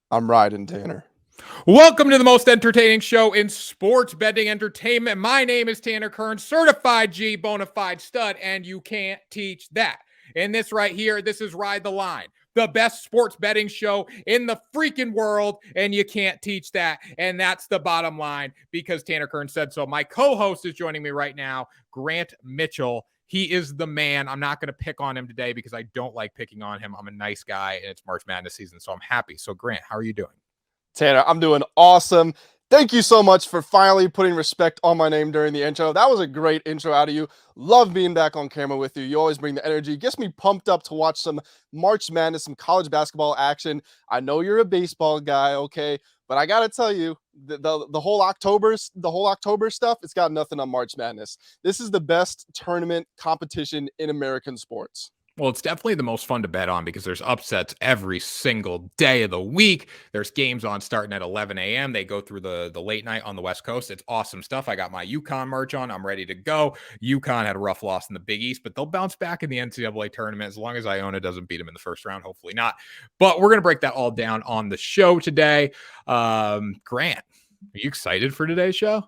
I'm riding, Tanner. Welcome to the most entertaining show in sports betting entertainment. My name is Tanner Kern, certified G, bona fide stud, and you can't teach that. And this right here, this is Ride the Line, the best sports betting show in the freaking world, and you can't teach that. And that's the bottom line because Tanner Kern said so. My co-host is joining me right now, Grant Mitchell. He is the man. I'm not going to pick on him today because I don't like picking on him. I'm a nice guy, and it's March Madness season, so I'm happy. So, Grant, how are you doing? Tanner, I'm doing awesome. Thank you so much for finally putting respect on my name during the intro. That was a great intro out of you. Love being back on camera with you. You always bring the energy. Gets me pumped up to watch some March Madness, some college basketball action. I know you're a baseball guy, okay? But I got to tell you, the whole October stuff, it's got nothing on March Madness. This is the best tournament competition in American sports. Well, it's definitely the most fun to bet on because there's upsets every single day of the week. There's games on starting at 11 a.m. They go through the late night on the West Coast. It's awesome stuff. I got my UConn merch on. I'm ready to go. UConn had a rough loss in the Big East, but they'll bounce back in the NCAA tournament as long as Iona doesn't beat them in the first round. Hopefully not. But we're going to break that all down on the show today. Grant, are you excited for today's show?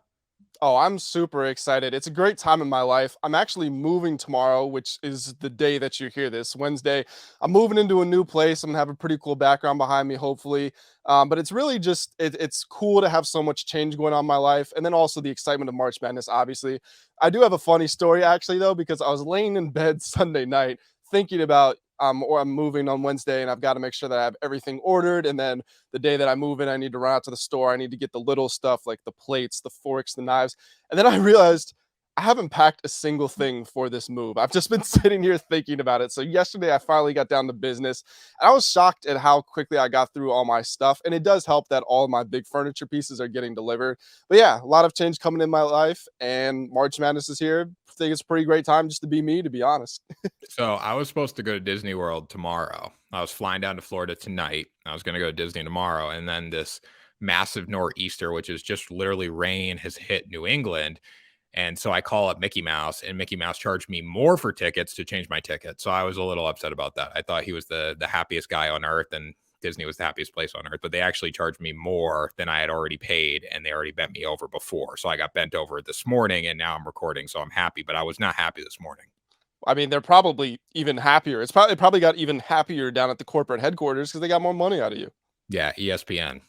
Oh, I'm super excited. It's a great time in my life. I'm actually moving tomorrow, which is the day that you hear this, Wednesday. I'm moving into a new place. I'm going to have a pretty cool background behind me, hopefully. But it's really just, it's cool to have so much change going on in my life. And then also the excitement of March Madness, obviously. I do have a funny story, actually, though, because I was laying in bed Sunday night thinking about or I'm moving on Wednesday and I've got to make sure that I have everything ordered. And then the day that I move in, I need to run out to the store. I need to get the little stuff like the plates, the forks, the knives. And then I realized I haven't packed a single thing for this move. I've just been sitting here thinking about it. So yesterday I finally got down to business and I was shocked at how quickly I got through all my stuff. And it does help that all my big furniture pieces are getting delivered. But yeah, a lot of change coming in my life and March Madness is here. I think it's a pretty great time just to be me, to be honest. So I was supposed to go to Disney World tomorrow. I was flying down to Florida tonight. I was going to go to Disney tomorrow. And then this massive nor'easter, which is just literally rain, has hit New England. And so I call up Mickey Mouse, and Mickey Mouse charged me more for tickets to change my ticket. So I was a little upset about that. I thought he was the happiest guy on earth, and Disney was the happiest place on earth. But they actually charged me more than I had already paid, and they already bent me over before. So I got bent over this morning, and now I'm recording, so I'm happy. But I was not happy this morning. I mean, they're probably even happier. It's probably got even happier down at the corporate headquarters because they got more money out of you. Yeah, ESPN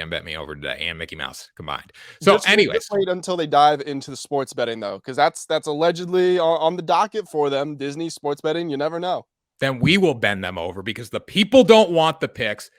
bet me over today, and Mickey Mouse combined. So, anyways, wait until they dive into the sports betting though, because that's allegedly on the docket for them. Disney sports betting, you never know. Then we will bend them over because the people don't want the picks.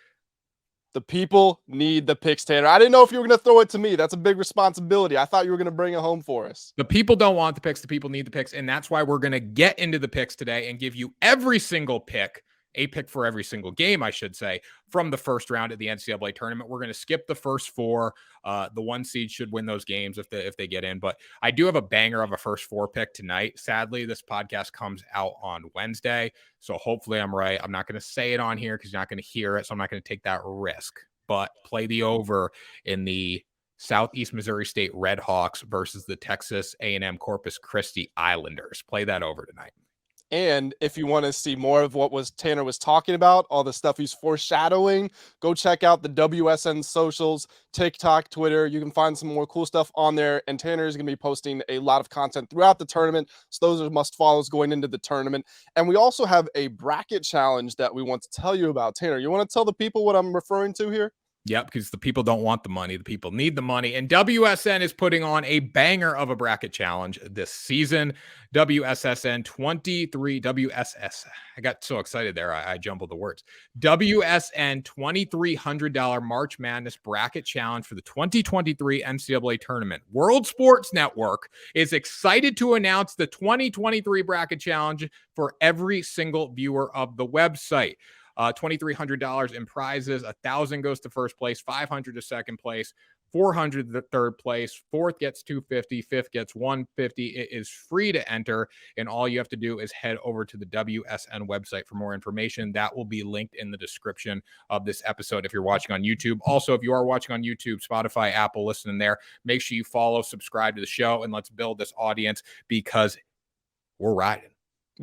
The people need the picks, Tanner. I didn't know if you were going to throw it to me. That's a big responsibility. I thought you were going to bring it home for us. The people don't want the picks. The people need the picks. And that's why we're going to get into the picks today and give you every single pick, a pick for every single game, I should say, from the first round of the NCAA tournament. We're going to skip the first four. The one seed should win those games if they get in. But I do have a banger of a first four pick tonight. Sadly, this podcast comes out on Wednesday. So hopefully I'm right. I'm not going to say it on here because you're not going to hear it. So I'm not going to take that risk. But play the over in the Southeast Missouri State Redhawks versus the Texas A&M Corpus Christi Islanders. Play that over tonight. And if you want to see more of what Tanner was talking about, all the stuff he's foreshadowing, go check out the WSN socials, TikTok, Twitter. You can find some more cool stuff on there. And Tanner is going to be posting a lot of content throughout the tournament. So those are must follows going into the tournament. And we also have a bracket challenge that we want to tell you about. Tanner, you want to tell the people what I'm referring to here? Yep, because the people don't want the money. The people need the money. And WSN is putting on a banger of a bracket challenge this season. WSSN 23, WSS. I got so excited there. I jumbled the words. WSN $2,300 March Madness bracket challenge for the 2023 NCAA tournament. World Sports Network is excited to announce the 2023 bracket challenge for every single viewer of the website. $2,300 in prizes. $1,000 goes to first place, $500 to second place, $400 to third place, fourth gets $250, fifth gets $150. It is free to enter, and all you have to do is head over to the WSN website for more information. That will be linked in the description of this episode if you're watching on YouTube. Also, if you are watching on YouTube, Spotify, Apple, listening there, make sure you follow, subscribe to the show, and let's build this audience because we're riding.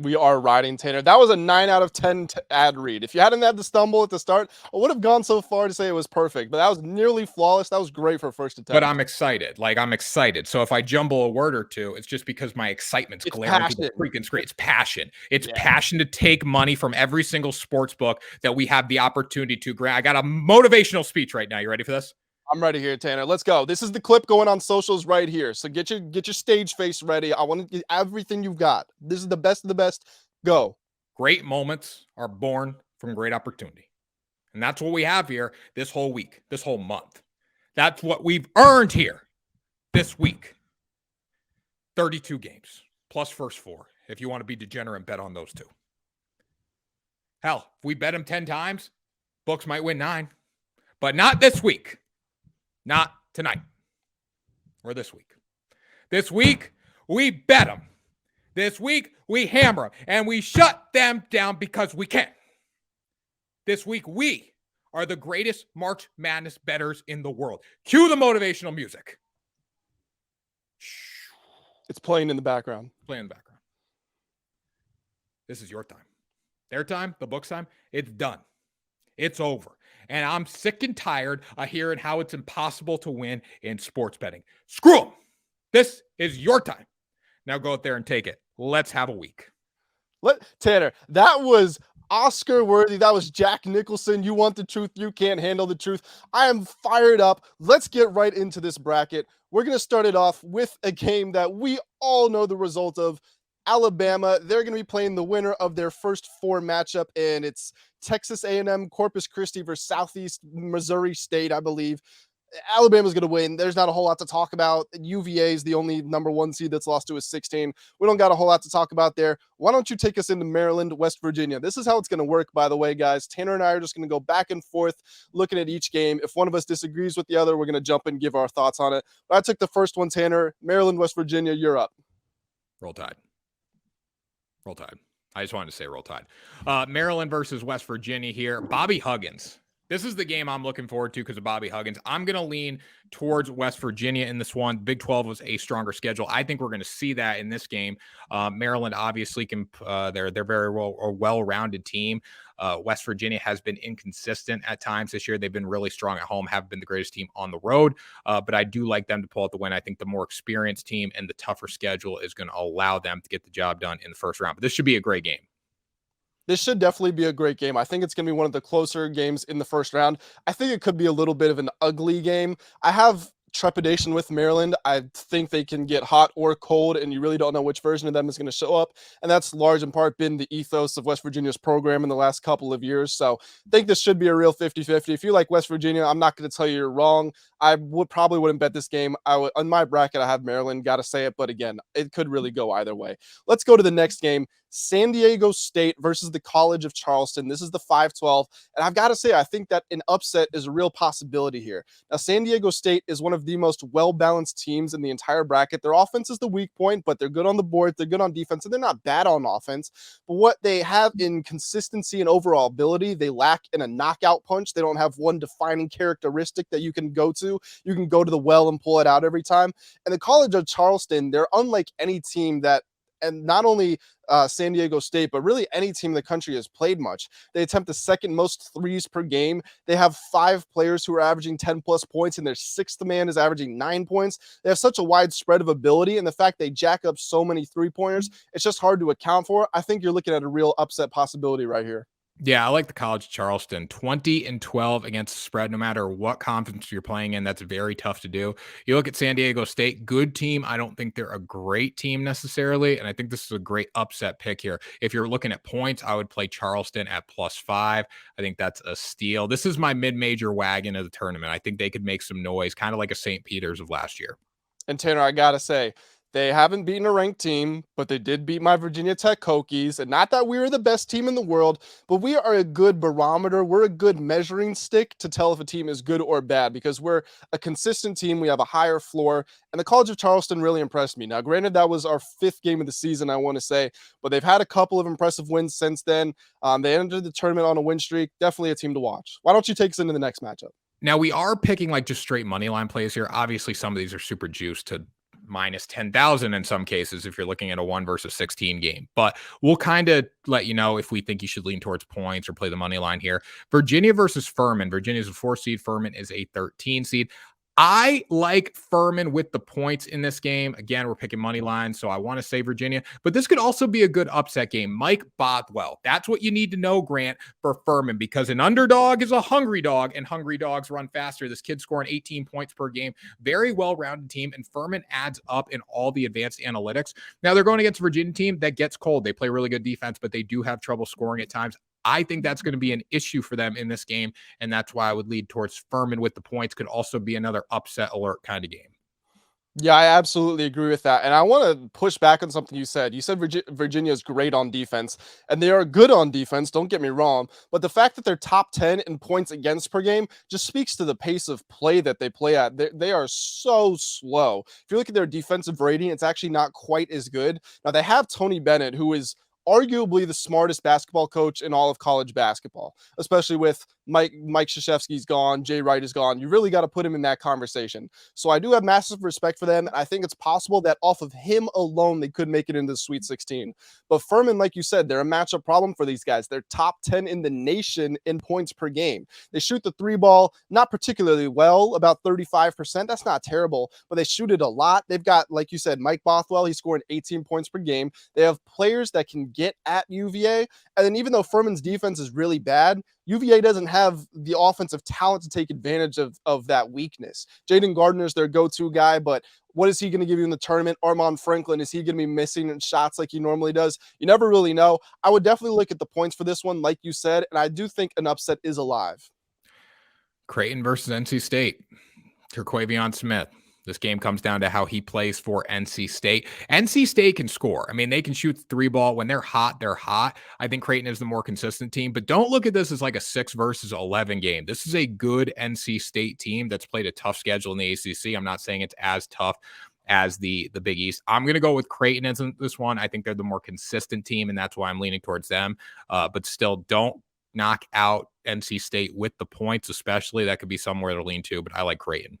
We are riding, Tanner. That was a 9 out of 10 ad read. If you hadn't had the stumble at the start, I would have gone so far to say it was perfect, but that was nearly flawless. That was great for first But attempt. I'm excited. Like, I'm excited. So if I jumble a word or two, it's just because my excitement's It's glaring through the passion. freaking screen. It's passion. It's Yeah. passion to take money from every single sports book that we have the opportunity to grant. I got a motivational speech right now. You ready for this? I'm ready here, Tanner. Let's go. This is the clip going on socials right here. So get your stage face ready. I want to get everything you've got. This is the best of the best. Go. Great moments are born from great opportunity. And that's what we have here this whole week, this whole month. That's what we've earned here this week. 32 games plus first 4. If you want to be degenerate, bet on those 2. Hell, if we bet them 10 times, books might win 9. But not this week. Not tonight. Or this week. This week, we bet them. This week, we hammer them. And we shut them down because we can. This week, we are the greatest March Madness bettors in the world. Cue the motivational music. It's playing in the background. Play in the background. This is your time. Their time, the book's time, it's done. It's over. And I'm sick and tired of hearing how it's impossible to win in sports betting. Screw them. This is your time. Now go out there and take it. Let's have a week. Tanner, that was Oscar worthy. That was Jack Nicholson. You want the truth. You can't handle the truth. I am fired up. Let's get right into this bracket. We're going to start it off with a game that we all know the result of. Alabama, they're going to be playing the winner of their first 4 matchup, and it's Texas A&M, Corpus Christi versus Southeast Missouri State, I believe. Alabama's going to win. There's not a whole lot to talk about. UVA is the only number 1 seed that's lost to a 16. We don't got a whole lot to talk about there. Why don't you take us into Maryland, West Virginia? This is how it's going to work, by the way, guys. Tanner and I are just going to go back and forth looking at each game. If one of us disagrees with the other, we're going to jump and give our thoughts on it. But I took the first one, Tanner. Maryland, West Virginia, you're up. Roll Tide. Roll Tide. I just wanted to say Roll Tide. Maryland versus West Virginia here. Bobby Huggins. This is the game I'm looking forward to because of Bobby Huggins. I'm going to lean towards West Virginia in this one. Big 12 was a stronger schedule. I think we're going to see that in this game. Maryland obviously can. They're very well-rounded team. West Virginia has been inconsistent at times this year. They've been really strong at home, have been the greatest team on the road. But I do like them to pull out the win. I think the more experienced team and the tougher schedule is going to allow them to get the job done in the first round. But this should be a great game. This should definitely be a great game. I think it's going to be one of the closer games in the first round. I think it could be a little bit of an ugly game. I have trepidation with Maryland. I think they can get hot or cold, and you really don't know which version of them is going to show up. And that's large in part been the ethos of West Virginia's program in the last couple of years. So I think this should be a real 50-50. If you like West Virginia, I'm not going to tell you you're wrong. I probably wouldn't bet this game. On my bracket, I have Maryland. Got to say it. But again, it could really go either way. Let's go to the next game. San Diego State versus the College of Charleston. This is the 5-12. And I've got to say, I think that an upset is a real possibility here. Now, San Diego State is one of the most well-balanced teams in the entire bracket. Their offense is the weak point, but they're good on the board. They're good on defense, and they're not bad on offense. But what they have in consistency and overall ability, they lack in a knockout punch. They don't have one defining characteristic that you can go to. You can go to the well and pull it out every time. And the College of Charleston, they're unlike any team that, and not only San Diego State, but really any team in the country has played much. They attempt the second most threes per game. They have 5 players who are averaging 10 plus points, and their 6th man is averaging 9 points. They have such a wide spread of ability, and the fact they jack up so many 3-pointers, it's just hard to account for. I think you're looking at a real upset possibility right here. Yeah, I like the College of Charleston. 20-12 against the spread, no matter what conference you're playing in. That's very tough to do. You look at San Diego State, good team. I don't think they're a great team necessarily, and I think this is a great upset pick here. If you're looking at points, I would play Charleston at +5. I think that's a steal. This is my mid-major wagon of the tournament. I think they could make some noise, kind of like a St. Peter's of last year. And Tanner, I got to say, they haven't beaten a ranked team, but they did beat my Virginia Tech Hokies. And not that we are the best team in the world, but we are a good barometer. We're a good measuring stick to tell if a team is good or bad because we're a consistent team. We have a higher floor. And the College of Charleston really impressed me. Now, granted, that was our 5th game of the season, I want to say, but they've had a couple of impressive wins since then. They entered the tournament on a win streak. Definitely a team to watch. Why don't you take us into the next matchup? Now, we are picking like just straight money line plays here. Obviously, some of these are super juiced to minus 10,000 in some cases if you're looking at a 1 versus 16 game. But we'll kind of let you know if we think you should lean towards points or play the money line here. Virginia versus Furman. Virginia's a 4 seed. Furman is a 13 seed. I like Furman with the points in this game. Again, we're picking money line, so I want to say Virginia, but this could also be a good upset game. Mike Bothwell. That's what you need to know, Grant, for Furman, because an underdog is a hungry dog, and hungry dogs run faster. This kid's scoring 18 points per game. Very well-rounded team, and Furman adds up in all the advanced analytics. Now, they're going against a Virginia team that gets cold. They play really good defense, but they do have trouble scoring at times. I think that's going to be an issue for them in this game, and that's why I would lead towards Furman with the points. Could also be another upset alert kind of game. Yeah, I absolutely agree with that. And I want to push back on something you said. You said Virginia is great on defense, and they are good on defense. Don't get me wrong. But the fact that they're top 10 in points against per game just speaks to the pace of play that they play at. They are so slow. If you look at their defensive rating, it's actually not quite as good. Now, they have Tony Bennett, who is arguably the smartest basketball coach in all of college basketball, especially with Mike Krzyzewski's gone, Jay Wright is gone. You really got to put him in that conversation. So I do have massive respect for them. And I think it's possible that off of him alone, they could make it into the Sweet 16. But Furman, like you said, they're a matchup problem for these guys. They're top 10 in the nation in points per game. They shoot the 3 ball not particularly well, about 35%. That's not terrible, but they shoot it a lot. They've got, like you said, Mike Bothwell. He's scoring 18 points per game. They have players that can get at UVA. And then even though Furman's defense is really bad, UVA doesn't have the offensive talent to take advantage of that weakness. Jaden Gardner's their go-to guy, but what is he going to give you in the tournament? Armand Franklin, is he going to be missing shots like he normally does? You never really know. I would definitely look at the points for this one, like you said, and I do think an upset is alive. Creighton versus NC State. Terquavion Smith. This game comes down to how he plays for NC State. NC State can score. I mean, they can shoot the 3 ball. When they're hot, they're hot. I think Creighton is the more consistent team, but don't look at this as like a 6 versus 11 game. This is a good NC State team that's played a tough schedule in the ACC. I'm not saying it's as tough as the Big East. I'm going to go with Creighton as this one. I think they're the more consistent team, and that's why I'm leaning towards them. But still, don't knock out NC State with the points, especially. That could be somewhere to lean to, but I like Creighton.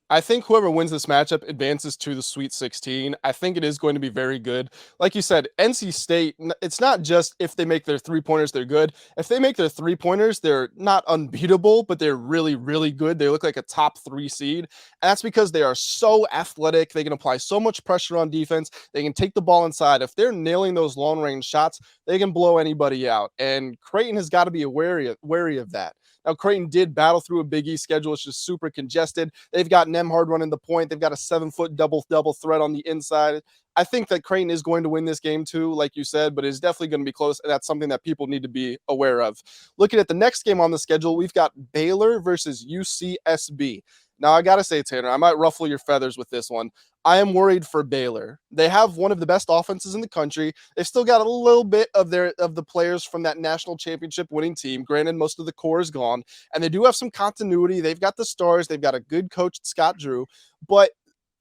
I think whoever wins this matchup advances to the Sweet 16. I think it is going to be very good. Like you said, NC State, it's not just if they make their 3-pointers, they're good. If they make their 3-pointers, they're not unbeatable, but they're really, really good. They look like a top 3 seed. And that's because they are so athletic. They can apply so much pressure on defense. They can take the ball inside. If they're nailing those long range shots, they can blow anybody out. And Creighton has got to be wary of that. Now, Creighton did battle through a Big East schedule. It's just super congested. They've got Nemhard running the point. They've got a 7-foot double threat on the inside. I think that Creighton is going to win this game too, like you said, but it's definitely going to be close, and that's something that people need to be aware of. Looking at the next game on the schedule, we've got Baylor versus UCSB. Now, I got to say, Tanner, I might ruffle your feathers with this one. I am worried for Baylor. They have one of the best offenses in the country. They've still got a little bit of the players from that national championship winning team. Granted, most of the core is gone, and they do have some continuity. They've got the stars. They've got a good coach, Scott Drew, but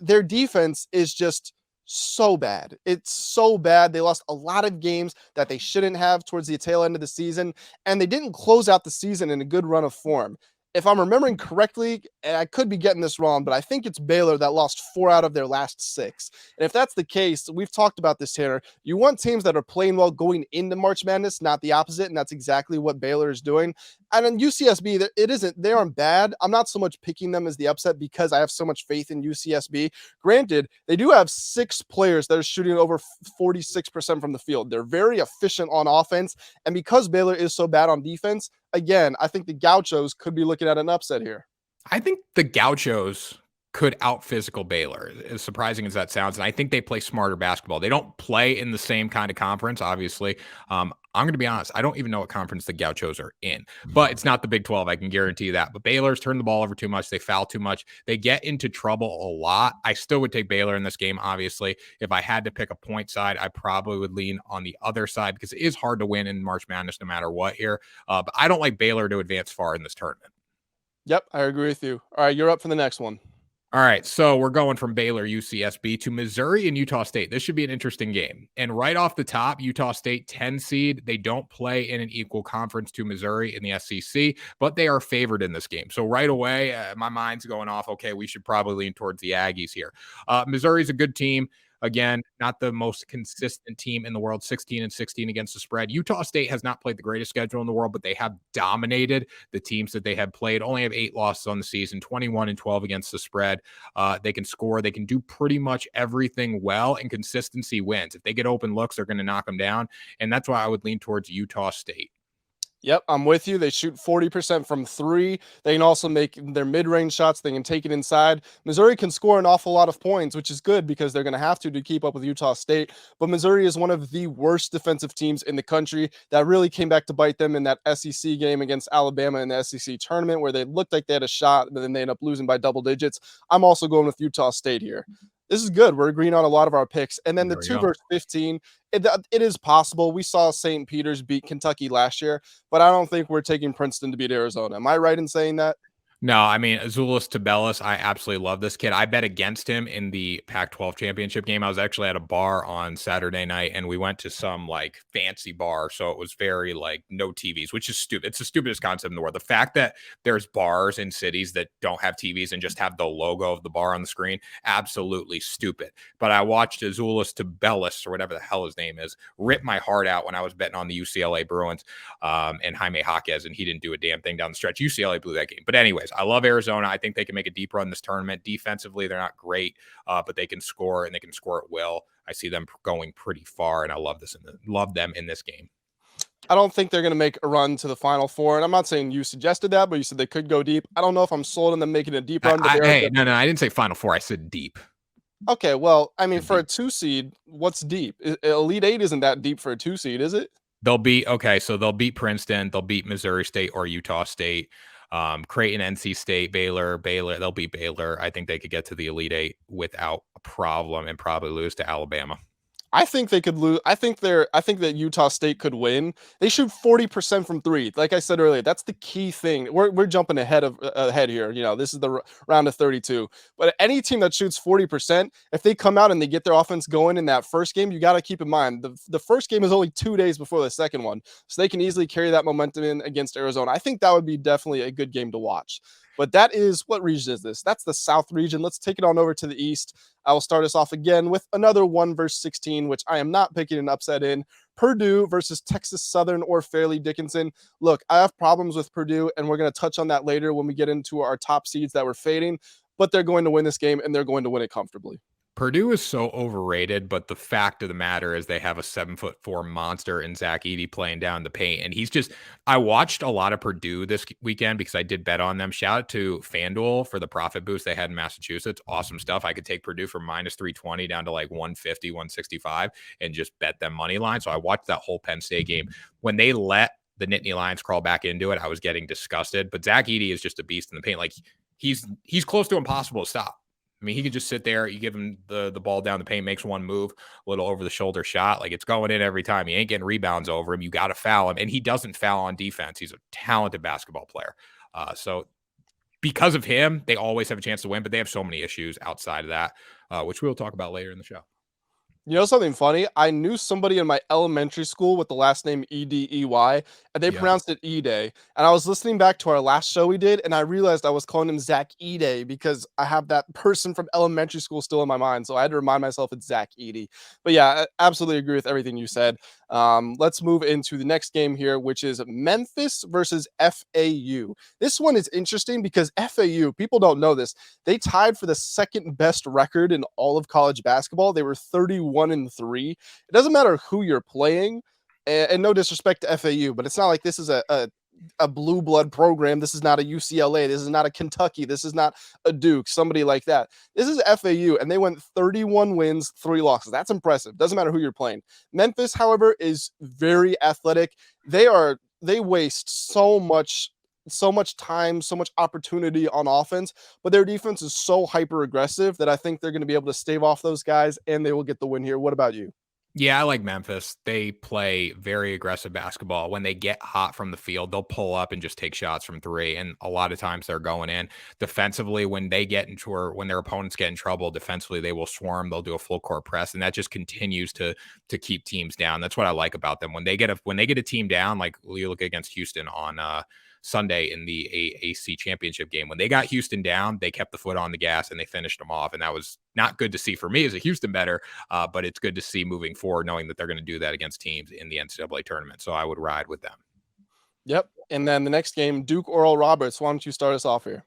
their defense is just so bad. It's so bad. They lost a lot of games that they shouldn't have towards the tail end of the season, and they didn't close out the season in a good run of form. If I'm remembering correctly, and I could be getting this wrong, but I think it's Baylor that lost 4 out of their last 6. And if that's the case, we've talked about this, Tanner. You want teams that are playing well going into March Madness, not the opposite, and that's exactly what Baylor is doing. And in UCSB, they aren't bad. I'm not so much picking them as the upset because I have so much faith in UCSB. Granted, they do have 6 players that are shooting over 46% from the field. They're very efficient on offense, and because Baylor is so bad on defense, again, I think the Gauchos could be looking at an upset here. I think the Gauchos could out-physical Baylor, as surprising as that sounds. And I think they play smarter basketball. They don't play in the same kind of conference, obviously. I'm going to be honest. I don't even know what conference the Gauchos are in, but it's not the Big 12. I can guarantee you that. But Baylor's turned the ball over too much. They foul too much. They get into trouble a lot. I still would take Baylor in this game, obviously. If I had to pick a point side, I probably would lean on the other side because it is hard to win in March Madness no matter what here. But I don't like Baylor to advance far in this tournament. Yep, I agree with you. All right, you're up for the next one. All right, so we're going from Baylor, UCSB to Missouri and Utah State. This should be an interesting game. And right off the top, Utah State 10 seed. They don't play in an equal conference to Missouri in the SEC, but they are favored in this game. So right away, my mind's going off, okay, we should probably lean towards the Aggies here. Missouri's a good team. Again, not the most consistent team in the world, 16-16 against the spread. Utah State has not played the greatest schedule in the world, but they have dominated the teams that they have played. Only have 8 losses on the season, 21-12 against the spread. They can score. They can do pretty much everything well, and consistency wins. If they get open looks, they're going to knock them down, and that's why I would lean towards Utah State. Yep, I'm with you. They shoot 40% from 3. They can also make their mid-range shots. They can take it inside. Missouri can score an awful lot of points, which is good because they're going to have to keep up with Utah State. But Missouri is one of the worst defensive teams in the country. That really came back to bite them in that SEC game against Alabama in the SEC tournament where they looked like they had a shot, but then they end up losing by double digits. I'm also going with Utah State here. This is good. We're agreeing on a lot of our picks. And then the 2 versus 15, it is possible. We saw St. Peter's beat Kentucky last year, but I don't think we're taking Princeton to beat Arizona. Am I right in saying that? No, I mean, Azuolas Tubelis, I absolutely love this kid. I bet against him in the Pac-12 championship game. I was actually at a bar on Saturday night, and we went to some like fancy bar. So it was very like no TVs, which is stupid. It's the stupidest concept in the world. The fact that there's bars in cities that don't have TVs and just have the logo of the bar on the screen, absolutely stupid. But I watched Azuolas Tubelis, or whatever the hell his name is, rip my heart out when I was betting on the UCLA Bruins and Jaime Jaquez, and he didn't do a damn thing down the stretch. UCLA blew that game. But anyways, I love Arizona. I think they can make a deep run this tournament. Defensively, they're not great, but they can score, and they can score at will. I see them going pretty far, and I love them in this game. I don't think they're going to make a run to the Final Four. And I'm not saying you suggested that, but you said they could go deep. I don't know if I'm sold on them making a deep run. No, I didn't say Final Four. I said deep. Okay, well, I mean, for a 2 seed, what's deep? Elite 8 isn't that deep for a 2 seed, is it? They'll beat Princeton, they'll beat Missouri State or Utah State, Creighton, NC State, Baylor. They'll beat Baylor. I think they could get to the Elite 8 without a problem and probably lose to Alabama. I think they could lose. I think that Utah State could win. They shoot 40% from 3. Like I said earlier, that's the key thing. We're jumping ahead here. You know, this is the round of 32. But any team that shoots 40%, if they come out and they get their offense going in that first game, you got to keep in mind the first game is only 2 days before the second one, so they can easily carry that momentum in against Arizona. I think that would be definitely a good game to watch. But that is, what region is this? That's the South region. Let's take it on over to the East. I will start us off again with another 1 versus 16, which I am not picking an upset in. Purdue versus Texas Southern or Fairleigh Dickinson. Look, I have problems with Purdue, and we're going to touch on that later when we get into our top seeds that we're fading. But they're going to win this game, and they're going to win it comfortably. Purdue is so overrated, but the fact of the matter is they have a 7'4" monster in Zach Edey playing down the paint. And I watched a lot of Purdue this weekend because I did bet on them. Shout out to FanDuel for the profit boost they had in Massachusetts. Awesome stuff. I could take Purdue from minus 320 down to like 150, 165 and just bet them money line. So I watched that whole Penn State game. When they let the Nittany Lions crawl back into it, I was getting disgusted. But Zach Edey is just a beast in the paint. Like he's close to impossible to stop. I mean, he could just sit there. You give him the ball down the paint, makes one move, a little over the shoulder shot. Like it's going in every time. He ain't getting rebounds over him. You got to foul him. And he doesn't foul on defense. He's a talented basketball player. So because of him, they always have a chance to win, but they have so many issues outside of that, which we'll talk about later in the show. You know something funny? I knew somebody in my elementary school with the last name Edey, and they pronounced it E-Day. And I was listening back to our last show we did, and I realized I was calling him Zach E-Day because I have that person from elementary school still in my mind. So I had to remind myself it's Zach Edey. But yeah, I absolutely agree with everything you said. Let's move into the next game here, which is Memphis versus FAU. This one is interesting because FAU, people don't know this, they tied for the second best record in all of college basketball. They were 31-3. It doesn't matter who you're playing, and no disrespect to FAU, but it's not like this is a blue blood program. This is not a UCLA. This is not a Kentucky. This is not a Duke, somebody like that. This is FAU, and they went 31 wins, 3 losses. That's impressive. Doesn't matter who you're playing. Memphis, however, is very athletic. They waste so much time, so much opportunity on offense, but their defense is so hyper aggressive that I think they're going to be able to stave off those guys, and they will get the win here. What about you? Yeah, I like Memphis. They play very aggressive basketball. When they get hot from the field, they'll pull up and just take shots from three. And a lot of times they're going in. Defensively, when they get into or when their opponents get in trouble, defensively, they will swarm. They'll do a full court press. And that just continues to keep teams down. That's what I like about them. When they get a team down, like you look against Houston on Sunday in the AAC championship game. When they got Houston down, they kept the foot on the gas and they finished them off. And that was not good to see for me as a Houston bettor, but it's good to see moving forward, knowing that they're going to do that against teams in the NCAA tournament. So I would ride with them. Yep. And then the next game, Duke Oral Roberts. Why don't you start us off here?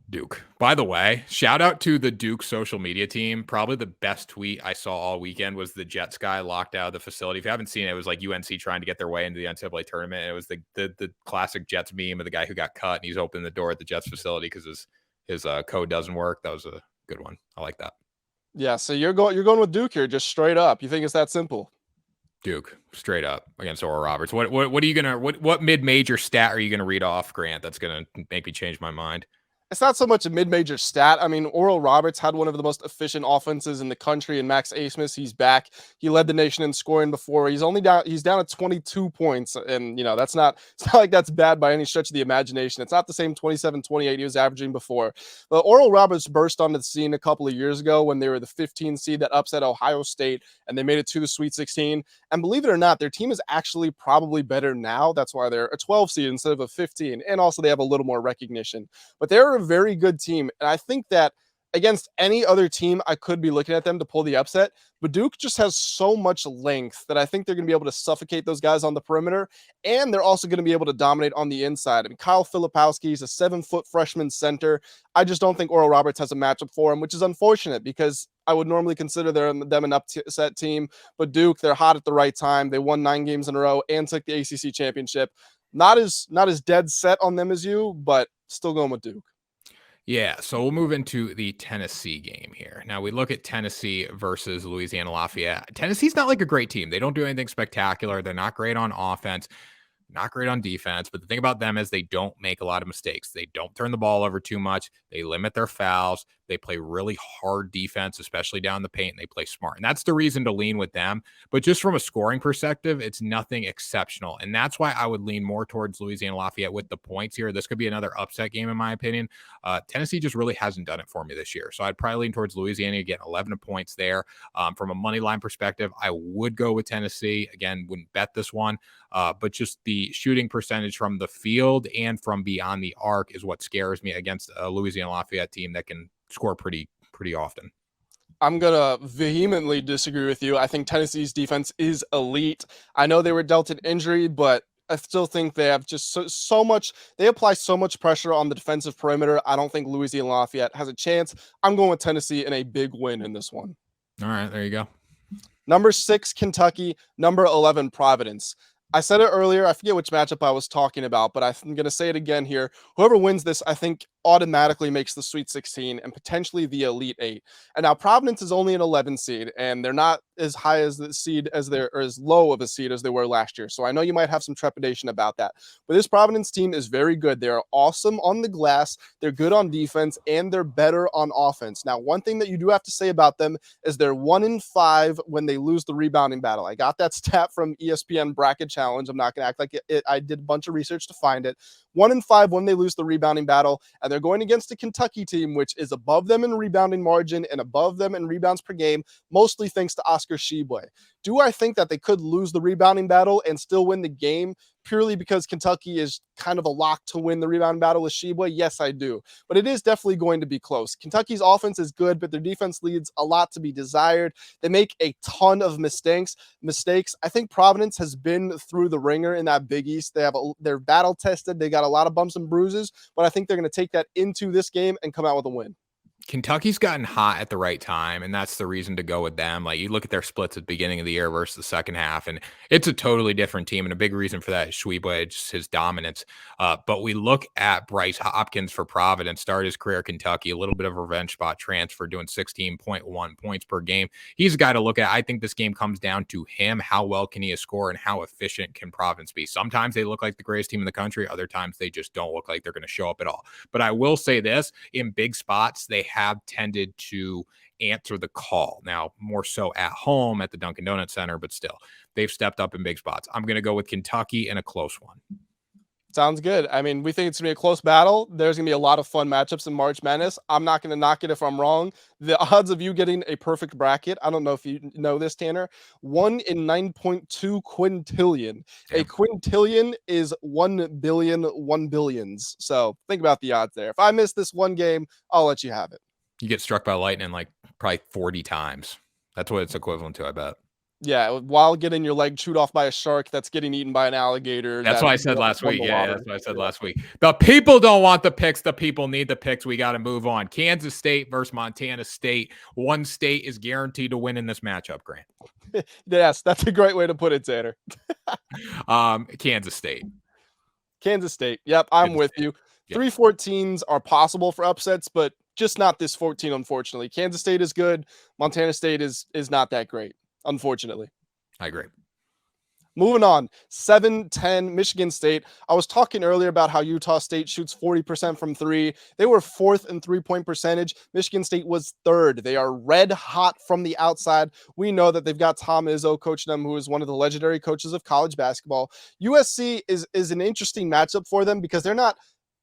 Duke. By the way, shout out to the Duke social media team. Probably the best tweet I saw all weekend was the Jets guy locked out of the facility. If you haven't seen it, it was like UNC trying to get their way into the NCAA tournament. It was the classic Jets meme of the guy who got cut and he's opening the door at the Jets facility because his code doesn't work. That was a good one. I like that. Yeah, so you're going with Duke here, just straight up. You think it's that simple? Duke, straight up against Oral Roberts. What are you gonna what mid-major stat are you gonna read off, Grant? That's gonna make me change my mind. It's not so much a mid-major stat. I mean, Oral Roberts had one of the most efficient offenses in the country, and Max Abmas, he's back. He led the nation in scoring before. He's down at 22 points, and it's not like that's bad by any stretch of the imagination. It's not the same 27, 28 he was averaging before. But Oral Roberts burst onto the scene a couple of years ago when they were the 15 seed that upset Ohio State, and they made it to the Sweet 16. And believe it or not, their team is actually probably better now. That's why they're a 12 seed instead of a 15, and also they have a little more recognition. But they're a very good team. And I think that against any other team, I could be looking at them to pull the upset. But Duke just has so much length that I think they're going to be able to suffocate those guys on the perimeter. And they're also going to be able to dominate on the inside. I mean, Kyle Filipowski is a 7-foot freshman center. I just don't think Oral Roberts has a matchup for him, which is unfortunate because I would normally consider them an upset team. But Duke, they're hot at the right time. They won 9 games in a row and took the ACC championship. Not as dead set on them as you, but still going with Duke. Yeah, so we'll move into the Tennessee game here. Now we look at Tennessee versus Louisiana Lafayette. Tennessee's not like a great team. They don't do anything spectacular. They're not great on offense, not great on defense. But the thing about them is they don't make a lot of mistakes. They don't turn the ball over too much. They limit their fouls. They play really hard defense, especially down the paint, and they play smart. And that's the reason to lean with them. But just from a scoring perspective, it's nothing exceptional. And that's why I would lean more towards Louisiana Lafayette with the points here. This could be another upset game, in my opinion. Tennessee just really hasn't done it for me this year. So I'd probably lean towards Louisiana, get 11 points there. From a money line perspective, I would go with Tennessee. Again, wouldn't bet this one. But just the shooting percentage from the field and from beyond the arc is what scares me against a Louisiana Lafayette team that can score pretty often. I'm going to vehemently disagree with you. I think Tennessee's defense is elite. I know they were dealt an injury, but I still think they have just so much. They apply so much pressure on the defensive perimeter. I don't think Louisiana Lafayette has a chance. I'm going with Tennessee in a big win in this one. All right, there you go. Number 6, Kentucky. Number 11, Providence. I said it earlier. I forget which matchup I was talking about, but I'm going to say it again here. Whoever wins this, I think, automatically makes the Sweet 16 and potentially the Elite 8. And now Providence is only an 11 seed, and they're not as high as the seed or as low of a seed as they were last year. So I know you might have some trepidation about that. But this Providence team is very good. They're awesome on the glass. They're good on defense, and they're better on offense. Now, one thing that you do have to say about them is they're 1-5 when they lose the rebounding battle. I got that stat from ESPN Bracket Challenge. I'm not going to act like it. I did a bunch of research to find it. 1-5 when they lose the rebounding battle, and they're going against a Kentucky team which is above them in rebounding margin and above them in rebounds per game, mostly thanks to Oscar Tshiebwe. Do I think that they could lose the rebounding battle and still win the game purely because Kentucky is kind of a lock to win the rebound battle with Tshiebwe? Yes, I do. But it is definitely going to be close. Kentucky's offense is good, but their defense leaves a lot to be desired. They make a ton of mistakes. I think Providence has been through the ringer in that Big East. They're battle tested. They got a lot of bumps and bruises, but I think they're going to take that into this game and come out with a win. Kentucky's gotten hot at the right time, and that's the reason to go with them. Like, you look at their splits at the beginning of the year versus the second half, and it's a totally different team. And a big reason for that is Tshiebwe, just his dominance. But we look at Bryce Hopkins for Providence, started his career at Kentucky, a little bit of a revenge spot transfer, doing 16.1 points per game. He's a guy to look at. I think this game comes down to him. How well can he score, and how efficient can Providence be? Sometimes they look like the greatest team in the country. Other times they just don't look like they're going to show up at all. But I will say this, in big spots, they have tended to answer the call. Now, more so at home at the Dunkin' Donuts Center, but still, they've stepped up in big spots. I'm going to go with Kentucky in a close one. Sounds good. I mean, we think it's going to be a close battle. There's going to be a lot of fun matchups in March Madness. I'm not going to knock it if I'm wrong. The odds of you getting a perfect bracket, I don't know if you know this, Tanner, 1 in 9.2 quintillion. Damn. A quintillion is 1 billion, 1 billions. So think about the odds there. If I miss this one game, I'll let you have it. You get struck by lightning like probably 40 times. That's what it's equivalent to, I bet. Yeah, while getting your leg chewed off by a shark that's getting eaten by an alligator. That's what I said last week. Yeah, that's what I said last week. The people don't want the picks. The people need the picks. We got to move on. Kansas State versus Montana State. One state is guaranteed to win in this matchup, Grant. Yes, that's a great way to put it, Tanner. Kansas State. Kansas State. Yep, I'm Kansas with State. you. Yep. 3-14s are possible for upsets, but just not this 14, unfortunately. Kansas State is good. Montana State is not that great, unfortunately. I agree. Moving on, 7-10 Michigan State. I was talking earlier about how Utah State shoots 40% from three. They were 4th in three-point percentage. Michigan State was 3rd. They are red hot from the outside. We know that they've got Tom Izzo coaching them, who is one of the legendary coaches of college basketball. USC is an interesting matchup for them because they're not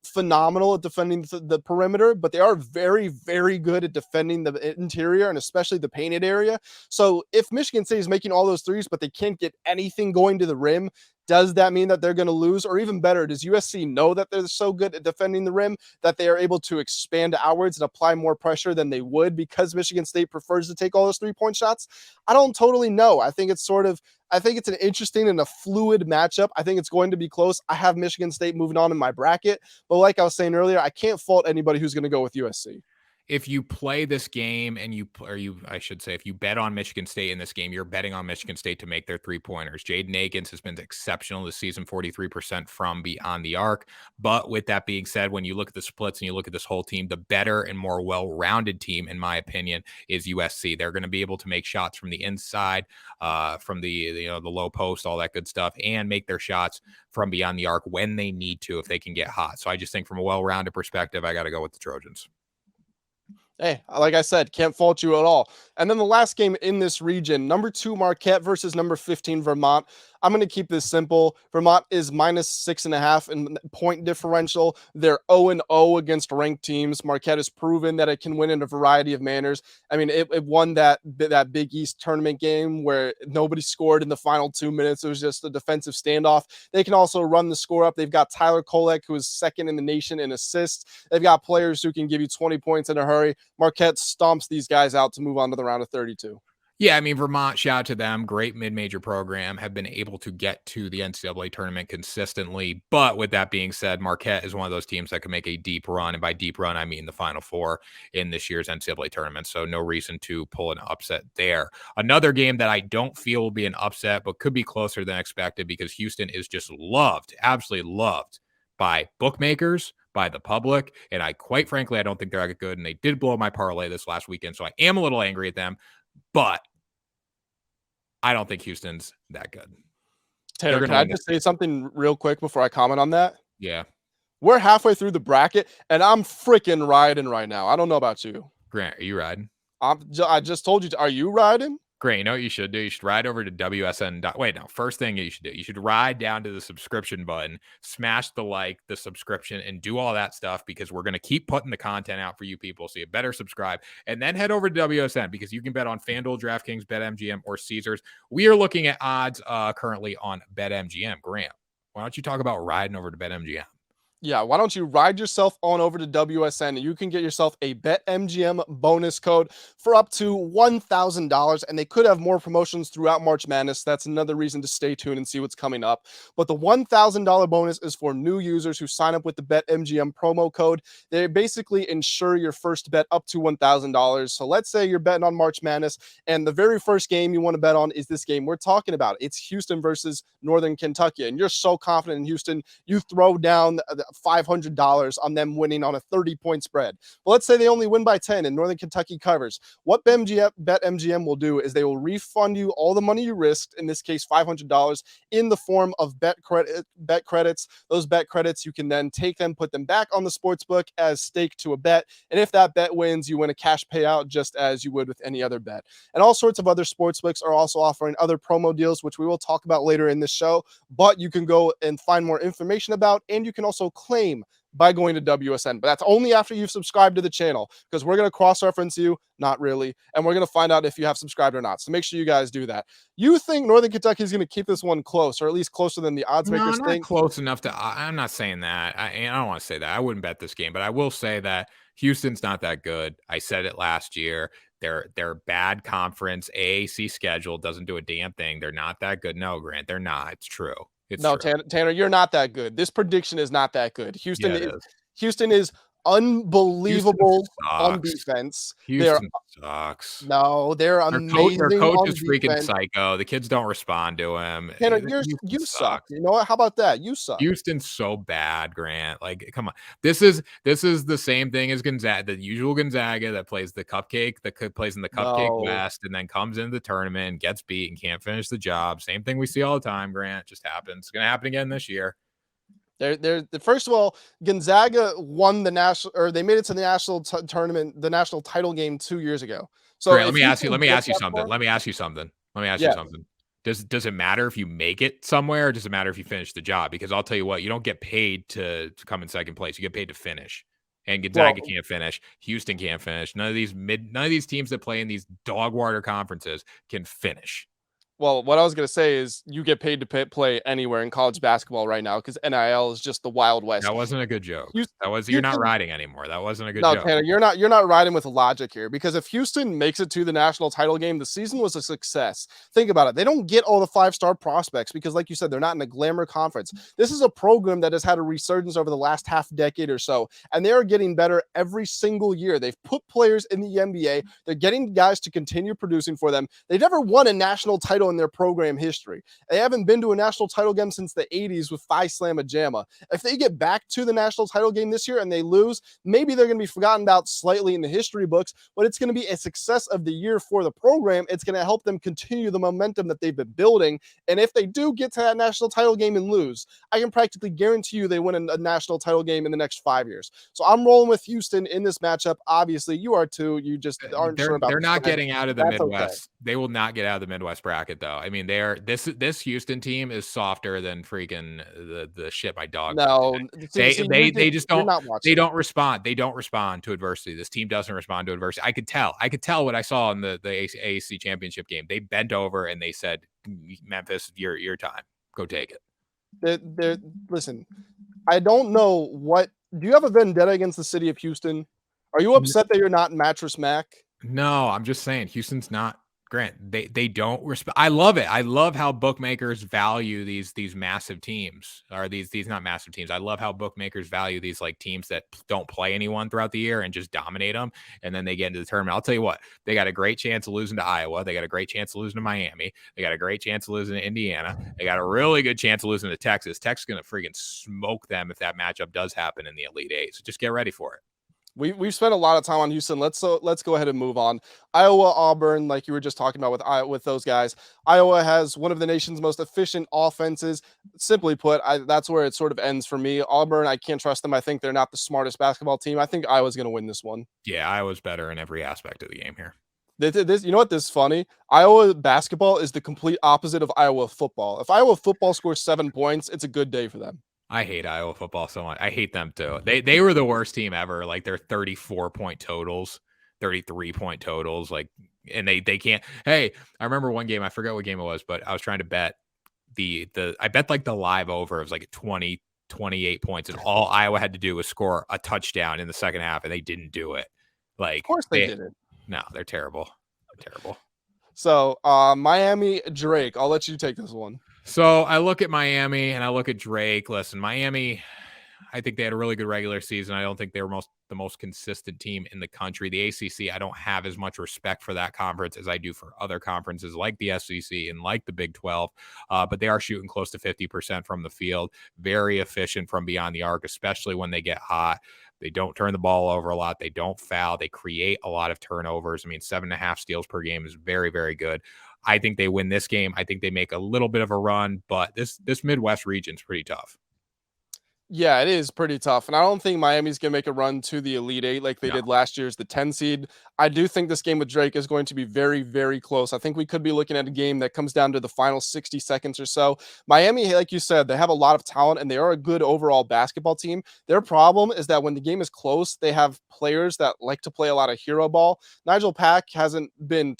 phenomenal at defending the perimeter, but they are very, very good at defending the interior and especially the painted area. So if Michigan State is making all those threes, but they can't get anything going to the rim, does that mean that they're going to lose? Or even better, does USC know that they're so good at defending the rim that they are able to expand outwards and apply more pressure than they would because Michigan State prefers to take all those three-point shots? I don't totally know. I think it's an interesting and a fluid matchup. I think it's going to be close. I have Michigan State moving on in my bracket, but like I was saying earlier, I can't fault anybody who's going to go with USC. If you play this game and if you bet on Michigan State in this game, you're betting on Michigan State to make their three-pointers. Jaden Akins has been exceptional this season, 43% from beyond the arc. But with that being said, when you look at the splits and you look at this whole team, the better and more well-rounded team, in my opinion, is USC. They're going to be able to make shots from the inside, from the low post, all that good stuff, and make their shots from beyond the arc when they need to, if they can get hot. So I just think from a well-rounded perspective, I got to go with the Trojans. Hey, like I said, can't fault you at all. And then the last game in this region, number 2 Marquette versus number 15 Vermont. I'm going to keep this simple. Vermont is -6.5 in point differential. They're 0-0 against ranked teams. Marquette has proven that it can win in a variety of manners. I mean, it won that Big East tournament game where nobody scored in the final 2 minutes. It was just a defensive standoff. They can also run the score up. They've got Tyler Kolek, who is 2nd in the nation in assists. They've got players who can give you 20 points in a hurry. Marquette stomps these guys out to move on to the round of 32. Yeah, I mean, Vermont, shout out to them. Great mid-major program, have been able to get to the NCAA tournament consistently. But with that being said, Marquette is one of those teams that can make a deep run. And by deep run, I mean the Final Four in this year's NCAA tournament. So no reason to pull an upset there. Another game that I don't feel will be an upset, but could be closer than expected because Houston is just loved, absolutely loved by bookmakers, by the public. And quite frankly, I don't think they're that good. And they did blow my parlay this last weekend. So I am a little angry at them. But I don't think Houston's that good. Taylor, can I just say something real quick before I comment on that? Yeah. We're halfway through the bracket, and I'm freaking riding right now. I don't know about you. Grant, are you riding? I just told you. Are you riding? Grant, you know what you should do? You should ride over to WSN. Wait, no. First thing you should do, you should ride down to the subscription button, smash the subscription, and do all that stuff because we're going to keep putting the content out for you people. So you better subscribe and then head over to WSN because you can bet on FanDuel, DraftKings, BetMGM, or Caesars. We are looking at odds currently on BetMGM. Grant, why don't you talk about riding over to BetMGM? Yeah, why don't you ride yourself on over to WSN and you can get yourself a BetMGM bonus code for up to $1,000. And they could have more promotions throughout March Madness. That's another reason to stay tuned and see what's coming up. But the $1,000 bonus is for new users who sign up with the BetMGM promo code. They basically insure your first bet up to $1,000. So let's say you're betting on March Madness and the very first game you want to bet on is this game we're talking about. It's Houston versus Northern Kentucky. And you're so confident in Houston, you throw down $500 on them winning on a 30-point spread. But let's say they only win by 10 and Northern Kentucky covers. What BetMGM will do is they will refund you all the money you risked, in this case $500, in the form of bet credits. Those bet credits, you can then take them, put them back on the sportsbook as stake to a bet. And if that bet wins, you win a cash payout just as you would with any other bet. And all sorts of other sportsbooks are also offering other promo deals, which we will talk about later in this show, but you can go and find more information about, and you can also claim by going to WSN. But that's only after you've subscribed to the channel, because we're going to cross-reference you, not really, and we're going to find out if you have subscribed or not. So make sure you guys do that. You think Northern Kentucky is going to keep this one close, or at least closer than the odds makers think? Close enough to. I'm not saying that. I don't want to say that. I wouldn't bet this game, but I will say that Houston's not that good. I said it last year. They're bad conference. AAC schedule doesn't do a damn thing. They're not that good. No, Grant, they're not. It's true. No, true. Tanner, you're not that good. This prediction is not that good. Houston Houston is unbelievable on defense. Houston sucks. No, they're amazing. Their coach is freaking defense. psycho. The kids don't respond to him. Tanner, you suck. You know what? How about that? You suck. Houston's so bad, Grant. Like, come on. This is the same thing as Gonzaga, the usual Gonzaga that plays the cupcake, that plays in the Cupcake West, and then comes into the tournament, gets beat, and can't finish the job. Same thing we see all the time, Grant. Just happens. It's gonna happen again this year. They're first of all, Gonzaga won the national, or they made it to the national tournament, the national title game 2 years ago. So Grant, let me ask you something. Does it matter if you make it somewhere, or does it matter if you finish the job? Because I'll tell you what, you don't get paid to come in second place. You get paid to finish. And Gonzaga can't finish. Houston can't finish. None of these teams that play in these dog water conferences can finish. Well, what I was going to say is you get paid to play anywhere in college basketball right now, because NIL is just the Wild West. That wasn't a good joke. You're not riding anymore. That wasn't a good joke. No, Tanner, you're not riding with logic here, because if Houston makes it to the national title game, the season was a success. Think about it. They don't get all the 5-star prospects because, like you said, they're not in a glamour conference. This is a program that has had a resurgence over the last half decade or so, and they are getting better every single year. They've put players in the NBA. They're getting guys to continue producing for them. They've never won a national title in their program history. They haven't been to a national title game since the 80s with Phi Slamma Jamma. If they get back to the national title game this year and they lose, maybe they're going to be forgotten about slightly in the history books, but it's going to be a success of the year for the program. It's going to help them continue the momentum that they've been building. And if they do get to that national title game and lose, I can practically guarantee you they win a national title game in the next 5 years. So I'm rolling with Houston in this matchup. Obviously, you are too. You just aren't sure about. They're not getting out of the Midwest. Okay. They will not get out of the Midwest bracket, though. I mean, this Houston team is softer than freaking the shit my dog. No, they just don't. They don't respond. They don't respond to adversity. This team doesn't respond to adversity. I could tell what I saw in the AAC championship game. They bent over and they said, "Memphis, your time. Go take it." Listen, I don't know what. Do you have a vendetta against the city of Houston? Are you upset that you're not in Mattress Mac? No, I'm just saying Houston's not. Grant, they don't respect. I love it. I love how bookmakers value these massive teams, or these not massive teams. I love how bookmakers value these like teams that don't play anyone throughout the year and just dominate them, and then they get into the tournament. I'll tell you what, they got a great chance of losing to Iowa. They got a great chance of losing to Miami. They got a great chance of losing to Indiana. They got a really good chance of losing to Texas. Texas is gonna freaking smoke them if that matchup does happen in the Elite Eight. So just get ready for it. We've spent a lot of time on Houston. Let's go ahead and move on. Iowa, Auburn, like you were just talking about with those guys. Iowa has one of the nation's most efficient offenses. Simply put, that's where it sort of ends for me. Auburn, I can't trust them. I think they're not the smartest basketball team. I think Iowa's going to win this one. Yeah, Iowa's better in every aspect of the game here. This, you know what? This is funny. Iowa basketball is the complete opposite of Iowa football. If Iowa football scores 7 points, it's a good day for them. I hate Iowa football so much. I hate them too. They were the worst team ever. Like their 34-point totals, 33-point totals. Like, and they can't. Hey, I remember one game. I forgot what game it was, but I was trying to bet I bet like the live over. It was like 28 points, and all Iowa had to do was score a touchdown in the second half, and they didn't do it. Like, of course they didn't. No, they're terrible. They're terrible. So Miami, Drake. I'll let you take this one. So I look at Miami and I look at Drake. Listen, Miami, I think they had a really good regular season. I don't think they were the most consistent team in the country. The ACC, I don't have as much respect for that conference as I do for other conferences like the SEC and like the Big 12, but they are shooting close to 50% from the field, very efficient from beyond the arc, especially when they get hot. They don't turn the ball over a lot. They don't foul. They create a lot of turnovers. I mean, 7.5 steals per game is very, very good. I think they win this game. I think they make a little bit of a run, but this Midwest region is pretty tough. Yeah, it is pretty tough. And I don't think Miami's going to make a run to the Elite Eight like they did last year as the 10 seed. I do think this game with Drake is going to be very, very close. I think we could be looking at a game that comes down to the final 60 seconds or so. Miami, like you said, they have a lot of talent and they are a good overall basketball team. Their problem is that when the game is close, they have players that like to play a lot of hero ball. Nigel Pack hasn't been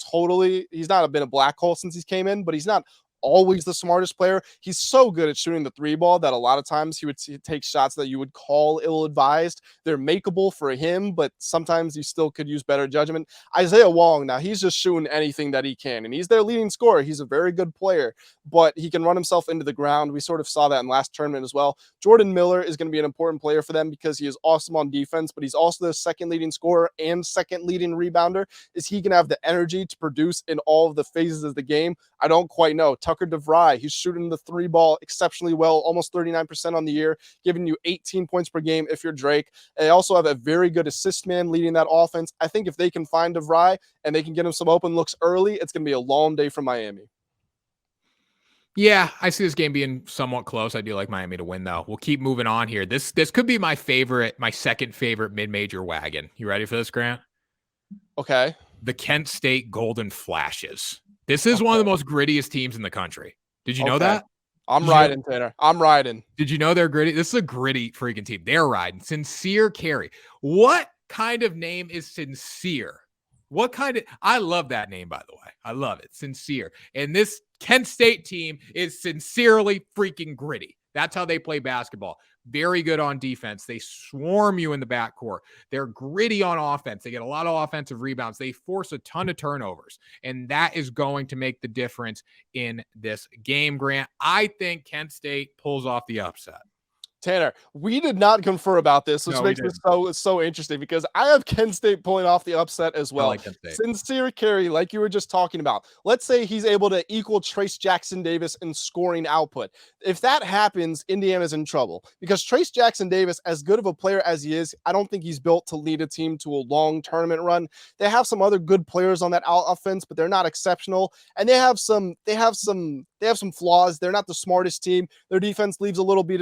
he's not been a black hole since he came in, but he's not always the smartest player. He's so good at shooting the three ball that a lot of times he would take shots that you would call ill-advised. They're makeable for him, but sometimes you still could use better judgment. Isaiah Wong, now he's just shooting anything that he can, and he's their leading scorer. He's a very good player, but he can run himself into the ground. We sort of saw that in last tournament as well. Jordan Miller is going to be an important player for them because he is awesome on defense, but he's also their second leading scorer and second leading rebounder. Is he going to have the energy to produce in all of the phases of the game? I don't quite know. Tucker DeVry, he's shooting the three ball exceptionally well, almost 39% on the year, giving you 18 points per game if you're Drake. And they also have a very good assist man leading that offense. I think if they can find DeVry and they can get him some open looks early, it's going to be a long day for Miami. Yeah, I see this game being somewhat close. I do like Miami to win, though. We'll keep moving on here. This could be my second favorite mid-major wagon. You ready for this, Grant? Okay. The Kent State Golden Flashes. This is one of the most grittiest teams in the country. Did you know that? I'm riding, Tanner. I'm riding. Did you know they're gritty? This is a gritty freaking team. They're riding. Sincere Carey. What kind of name is Sincere? I love that name, by the way. I love it. Sincere. And this Kent State team is sincerely freaking gritty. That's how they play basketball. Very good on defense. They swarm you in the backcourt. They're gritty on offense. They get a lot of offensive rebounds. They force a ton of turnovers, and that is going to make the difference in this game, Grant. I think Kent State pulls off the upset. Tanner, we did not confer about this, which makes this so interesting because I have Kent State pulling off the upset as well. Sincere Carey, like you were just talking about. Let's say he's able to equal Trace Jackson Davis in scoring output. If that happens, Indiana's in trouble because Trace Jackson Davis, as good of a player as he is, I don't think he's built to lead a team to a long tournament run. They have some other good players on that offense, but they're not exceptional, and they have some flaws. They're not the smartest team. Their defense leaves a little bit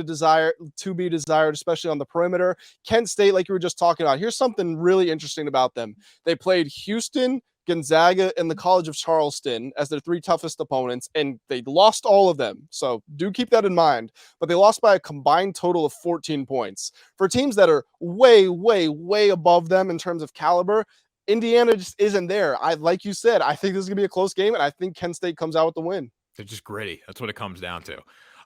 to be desired, especially on the perimeter. Kent State, like you were just talking about, here's something really interesting about them. They played Houston, Gonzaga, and the College of Charleston as their three toughest opponents, and they lost all of them. So do keep that in mind. But they lost by a combined total of 14 points. For teams that are way, way, way above them in terms of caliber, Indiana just isn't there. Like you said, I think this is going to be a close game, and I think Kent State comes out with the win. They're just gritty. That's what it comes down to.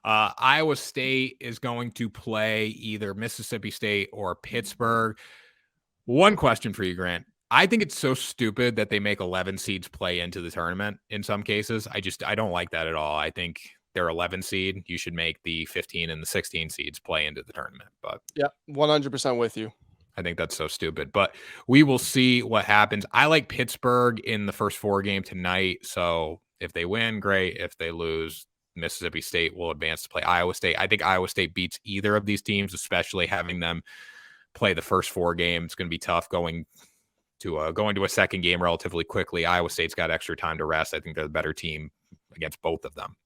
Iowa State is going to play either Mississippi State or Pittsburgh. One question for you, Grant. I think it's so stupid that they make 11 seeds play into the tournament in some cases. I don't like that at all. I think they're 11 seed. You should make the 15 and the 16 seeds play into the tournament. But yeah, 100% with you. I think that's so stupid, but we will see what happens. I like Pittsburgh in the first 4 game tonight. So if they win, great. If they lose, Mississippi State will advance to play Iowa State. I think Iowa State beats either of these teams, especially having them play the first 4 games. It's going to be tough going to a second game relatively quickly. Iowa State's got extra time to rest. I think they're the better team against both of them.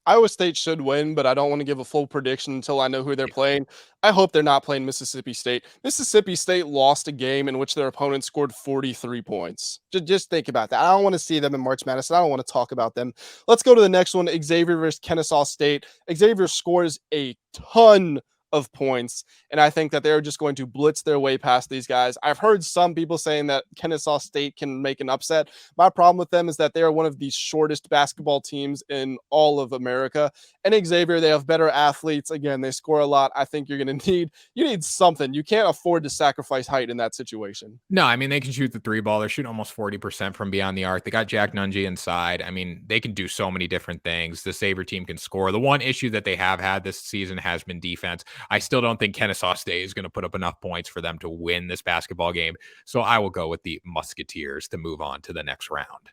Iowa State should win, but I don't want to give a full prediction until I know who they're playing. I hope they're not playing Mississippi State. Mississippi State lost a game in which their opponent scored 43 points. Just think about that. I don't want to see them in March Madness. I don't want to talk about them. Let's go to the next one, Xavier versus Kennesaw State. Xavier scores a ton of points, and I think that they're just going to blitz their way past these guys. I've heard some people saying that Kennesaw State can make an upset. My problem with them is that they are one of the shortest basketball teams in all of America. And Xavier, they have better athletes. Again, they score a lot. I think you're going to need something. You can't afford to sacrifice height in that situation. No, I mean, they can shoot the 3 ball. They're shooting almost 40% from beyond the arc. They got Jack Nungy inside. I mean, they can do so many different things. The Xavier team can score. The one issue that they have had this season has been defense. I still don't think Kennesaw State is going to put up enough points for them to win this basketball game. So I will go with the Musketeers to move on to the next round.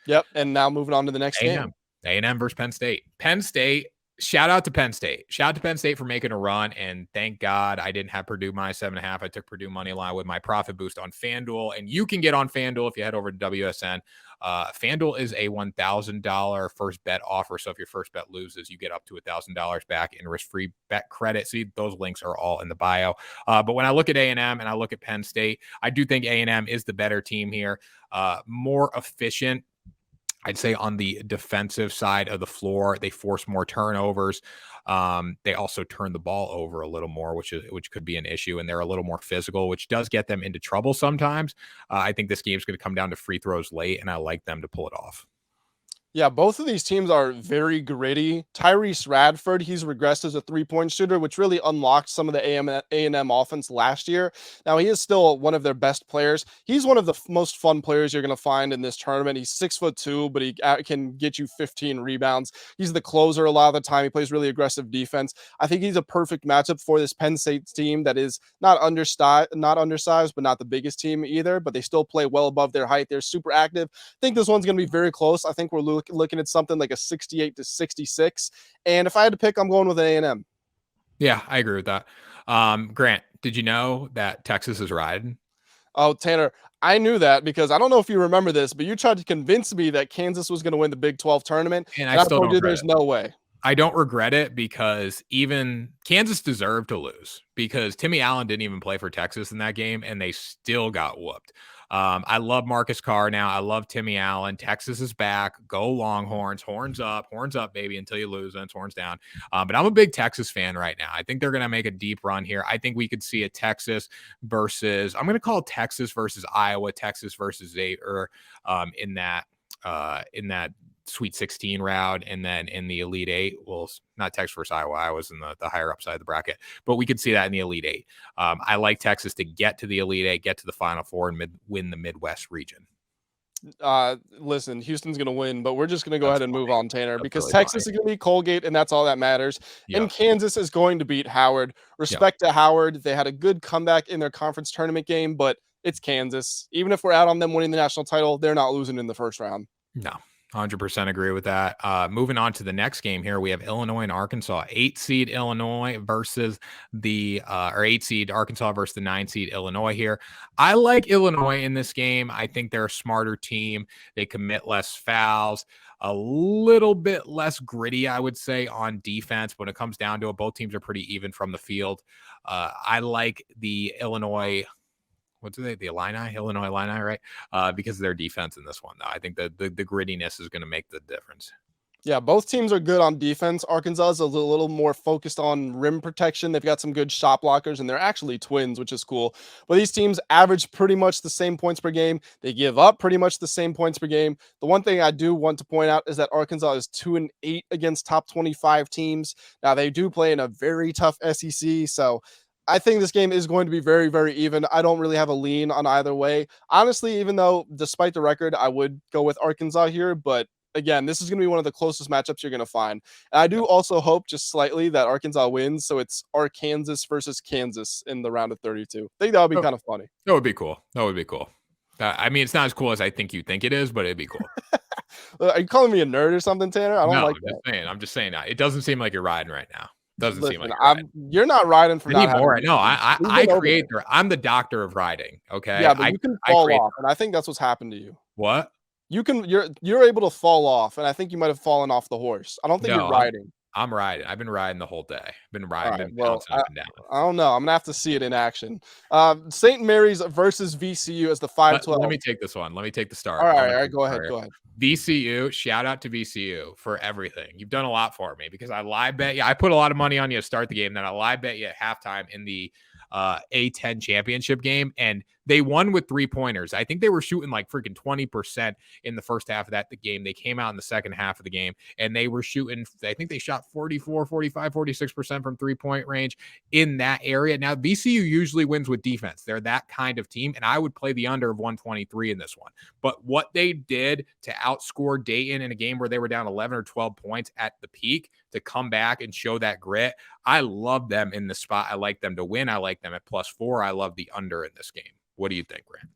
Yep. And now moving on to the next game. A&M versus Penn State. Penn State. Shout out to Penn State. Shout out to Penn State for making a run. And thank God I didn't have Purdue minus 7.5. I took Purdue money line with my profit boost on FanDuel. And you can get on FanDuel if you head over to WSN. FanDuel is a $1,000 first bet offer. So if your first bet loses, you get up to $1,000 back in risk-free bet credit. See, those links are all in the bio. But when I look at A&M and I look at Penn State, I do think A&M is the better team here. More efficient. I'd say on the defensive side of the floor, they force more turnovers. They also turn the ball over a little more, which could be an issue. And they're a little more physical, which does get them into trouble sometimes. I think this game is going to come down to free throws late, and I like them to pull it off. Yeah, both of these teams are very gritty. Tyrese Radford, he's regressed as a three-point shooter, which really unlocked some of the A&M offense last year. Now, he is still one of their best players. He's one of the most fun players you're going to find in this tournament. He's 6'2", but he can get you 15 rebounds. He's the closer a lot of the time. He plays really aggressive defense. I think he's a perfect matchup for this Penn State team that is not undersized, but not the biggest team either, but they still play well above their height. They're super active. I think this one's going to be very close. I think we're looking at something like a 68-66. And if I had to pick, I'm going with an A&M. Yeah, I agree with that. Grant, did you know that Texas is riding? Oh, Tanner, I knew that because I don't know if you remember this, but you tried to convince me that Kansas was going to win the Big 12 tournament. And I still told you there's no way. I don't regret it because even Kansas deserved to lose because Timmy Allen didn't even play for Texas in that game and they still got whooped. I love Marcus Carr now. I love Timmy Allen. Texas is back. Go Longhorns. Horns up, baby, until you lose, and it's horns down. But I'm a big Texas fan right now. I think they're going to make a deep run here. I think we could see a Texas versus, I'm going to call it Texas versus Iowa, Texas versus Xavier in that Sweet 16 route, and then in the Elite Eight, well, not Texas versus Iowa. Iowa's in the higher up side of the bracket, but we could see that in the Elite Eight. I like Texas to get to the Elite Eight, get to the Final Four, and win the Midwest region. Listen, Houston's going to win, but we're just going to go ahead and move on, Tanner, because Texas is going to be Colgate, and that's all that matters. And Kansas is going to beat Howard. Respect to Howard. They had a good comeback in their conference tournament game, but it's Kansas. Even if we're out on them winning the national title, they're not losing in the first round. No. 100% agree with that. Moving on to the next game here, we have Illinois and Arkansas. 8-seed Illinois versus the 8-seed Arkansas versus the 9-seed Illinois here. I like Illinois in this game. I think they're a smarter team. They commit less fouls, a little bit less gritty, I would say, on defense. When it comes down to it, both teams are pretty even from the field. I like the Illinois. What's it? The Illinois Illini, right? Because of their defense in this one, though. I think the grittiness is going to make the difference. Yeah, both teams are good on defense. Arkansas is a little more focused on rim protection. They've got some good shot blockers, and they're actually twins, which is cool. But these teams average pretty much the same points per game. They give up pretty much the same points per game. The one thing I do want to point out is that Arkansas is 2-8 against top 25 teams. Now, they do play in a very tough SEC, so I think this game is going to be very, very even. I don't really have a lean on either way. Honestly, even though despite the record, I would go with Arkansas here. But again, this is going to be one of the closest matchups you're going to find. And I do also hope just slightly that Arkansas wins. So it's Arkansas versus Kansas in the round of 32. I think that would be kind of funny. That would be cool. I mean, it's not as cool as I think you think it is, but it'd be cool. Are you calling me a nerd or something, Tanner? I don't like that. I'm just saying that. It doesn't seem like you're riding right now. Doesn't seem like you're not riding for anymore. No, I create. I'm the doctor of riding. Okay. Yeah, but you can fall off, and I think that's what's happened to you. What? You're able to fall off, and I think you might have fallen off the horse. I don't think you're riding. I'm riding. I've been riding the whole day. I've been riding. Bouncing up and down. I don't know. I'm gonna have to see it in action. St. Mary's versus VCU as the 5-12. Let me take this one. Let me take the start. All right. Go ahead. VCU, shout out to VCU for everything. You've done a lot for me because I live bet you. I put a lot of money on you to start the game. Then I live bet you at halftime in the A10 championship game, and They won with 3-pointers. I think they were shooting like freaking 20% in the first half of the game. They came out in the second half of the game and they were shooting, I think they shot 44, 45, 46% from 3-point range in that area. Now, VCU usually wins with defense. They're that kind of team, and I would play the under of 123 in this one. But what they did to outscore Dayton in a game where they were down 11 or 12 points at the peak to come back and show that grit, I love them in the spot. I like them to win. I like them at +4. I love the under in this game. What do you think, Grant?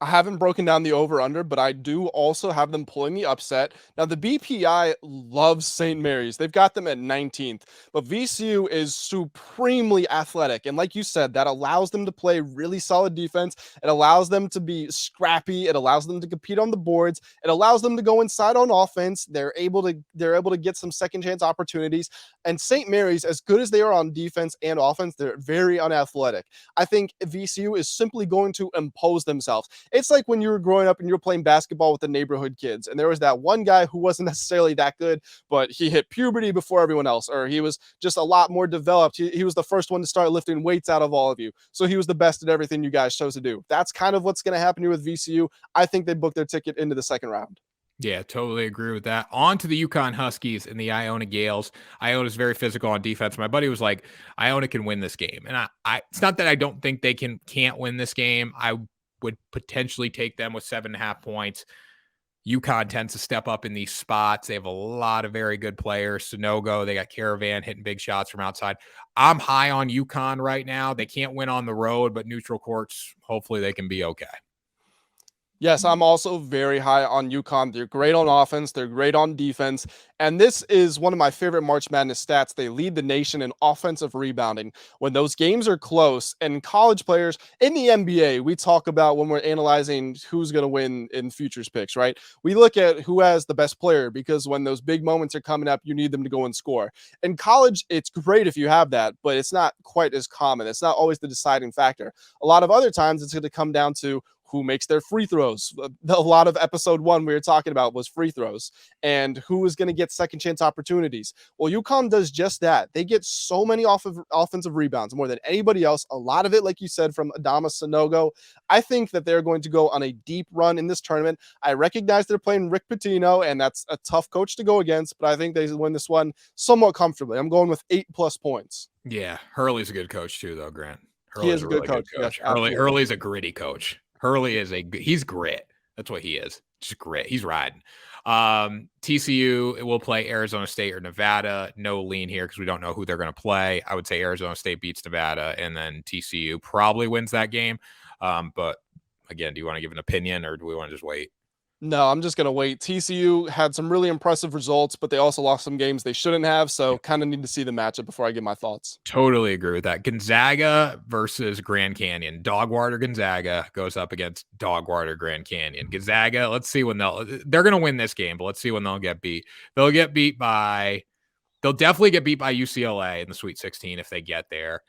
I haven't broken down the over-under, but I do also have them pulling the upset. Now, the BPI loves St. Mary's. They've got them at 19th, but VCU is supremely athletic. And like you said, that allows them to play really solid defense. It allows them to be scrappy. It allows them to compete on the boards. It allows them to go inside on offense. They're able to get some second chance opportunities. And St. Mary's, as good as they are on defense and offense, they're very unathletic. I think VCU is simply going to impose themselves. It's like when you were growing up and you were playing basketball with the neighborhood kids, and there was that one guy who wasn't necessarily that good, but he hit puberty before everyone else, or he was just a lot more developed. He was the first one to start lifting weights out of all of you. So he was the best at everything you guys chose to do. That's kind of what's going to happen here with VCU. I think they booked their ticket into the second round. Yeah, totally agree with that. On to the UConn Huskies and the Iona Gales. Iona's very physical on defense. My buddy was like, Iona can win this game. And I it's not that I don't think they can't win this game. I would potentially take them with 7.5 points. UConn tends to step up in these spots. They have a lot of very good players. Sonogo, they got Caravan hitting big shots from outside. I'm high on UConn right now. They can't win on the road, but neutral courts, hopefully they can be okay. Yes, I'm also very high on UConn. They're great on offense. They're great on defense. And this is one of my favorite March Madness stats. They lead the nation in offensive rebounding. When those games are close, and college players in the NBA, we talk about when we're analyzing who's going to win in futures picks, right? We look at who has the best player, because when those big moments are coming up, you need them to go and score. In college, it's great if you have that, but it's not quite as common. It's not always the deciding factor. A lot of other times it's going to come down to who makes their free throws. A lot of episode 1 we were talking about was free throws, and who is going to get second chance opportunities. Well, UConn does just that. They get so many offensive rebounds, more than anybody else. A lot of it, like you said, from Adama Sonogo. I think that they're going to go on a deep run in this tournament. I recognize they're playing Rick Pitino, and that's a tough coach to go against, but I think they win this one somewhat comfortably. I'm going with 8+ points. Yeah, Hurley's a good coach too, though, Grant. He is a good coach. Yes, Hurley's a gritty coach. Hurley is he's grit. That's what he is. Just grit. He's riding. TCU will play Arizona State or Nevada. No lean here because we don't know who they're going to play. I would say Arizona State beats Nevada, and then TCU probably wins that game. But again, do you want to give an opinion, or do we want to just wait? No, I'm just going to wait. TCU had some really impressive results, but they also lost some games they shouldn't have. So kind of need to see the matchup before I give my thoughts. Totally agree with that. Gonzaga versus Grand Canyon. Dogwater Gonzaga goes up against Dogwater Grand Canyon. Gonzaga, let's see when they're going to win this game, but let's see when they'll get beat. They'll definitely get beat by UCLA in the Sweet 16 if they get there.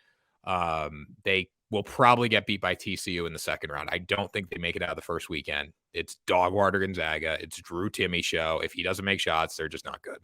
They will probably get beat by TCU in the second round. I don't think they make it out of the first weekend. It's Dogwater Gonzaga. It's Drew Timme show. If he doesn't make shots, they're just not good.